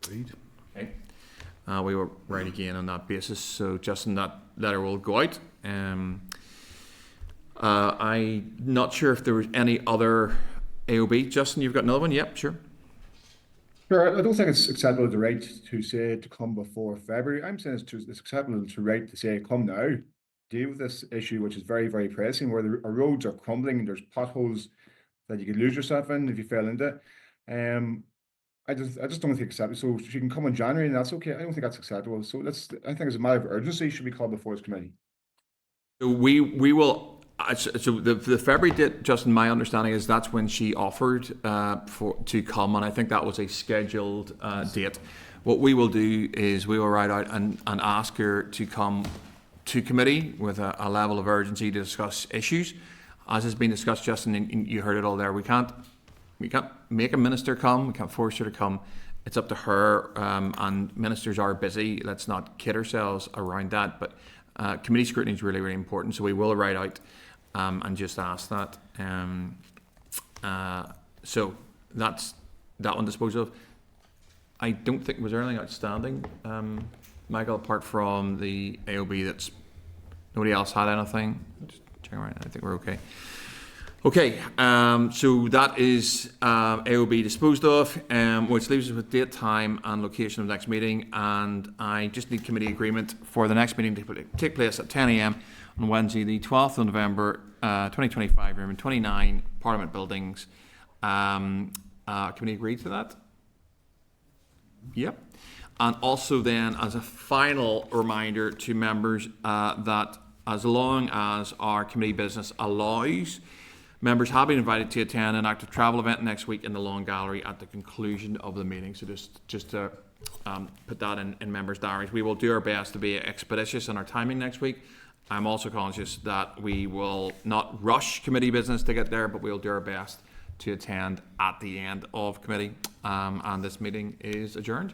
Agreed. Okay. We will write again on that basis. So, Justin, that letter will go out. I'm not sure if there was any other AOB. Justin, you've got another one? Yep, sure. Sure, I don't think it's acceptable to write to say to come before February. I'm saying it's acceptable to write to say come now, deal with this issue, which is very, very pressing, where our roads are crumbling and there's potholes that you could lose yourself in if you fell into it. I just don't think acceptable. So she can come in January and that's okay. I don't think that's acceptable. So I think it's a matter of urgency should be called before this committee. So we will. So the February date, just in my understanding, is that's when she offered to come, and I think that was a scheduled date. What we will do is we will write out and ask her to come to committee with a level of urgency to discuss issues, as has been discussed. Justin, and you heard it all there. We can't make a minister come. We can't force her to come. It's up to her, and ministers are busy. Let's not kid ourselves around that. But committee scrutiny is really, really important. So we will write out and just ask that. So that's that one disposed of. I don't think was there anything outstanding, Michael, apart from the AOB. That's nobody else had anything. Just check around. I think we're okay. Okay, so that is AOB disposed of, which leaves us with date, time and location of the next meeting, and I just need committee agreement for the next meeting to take place at 10 a.m. on Wednesday the 12th of November 2025, room 29, Parliament Buildings. Committee agree to that? Yep. And also then, as a final reminder to members, that as long as our committee business allows, members have been invited to attend an active travel event next week in the Lawn Gallery at the conclusion of the meeting. So just to put that in members' diaries. We will do our best to be expeditious in our timing next week. I'm also conscious that we will not rush committee business to get there, but we'll do our best to attend at the end of committee. And this meeting is adjourned.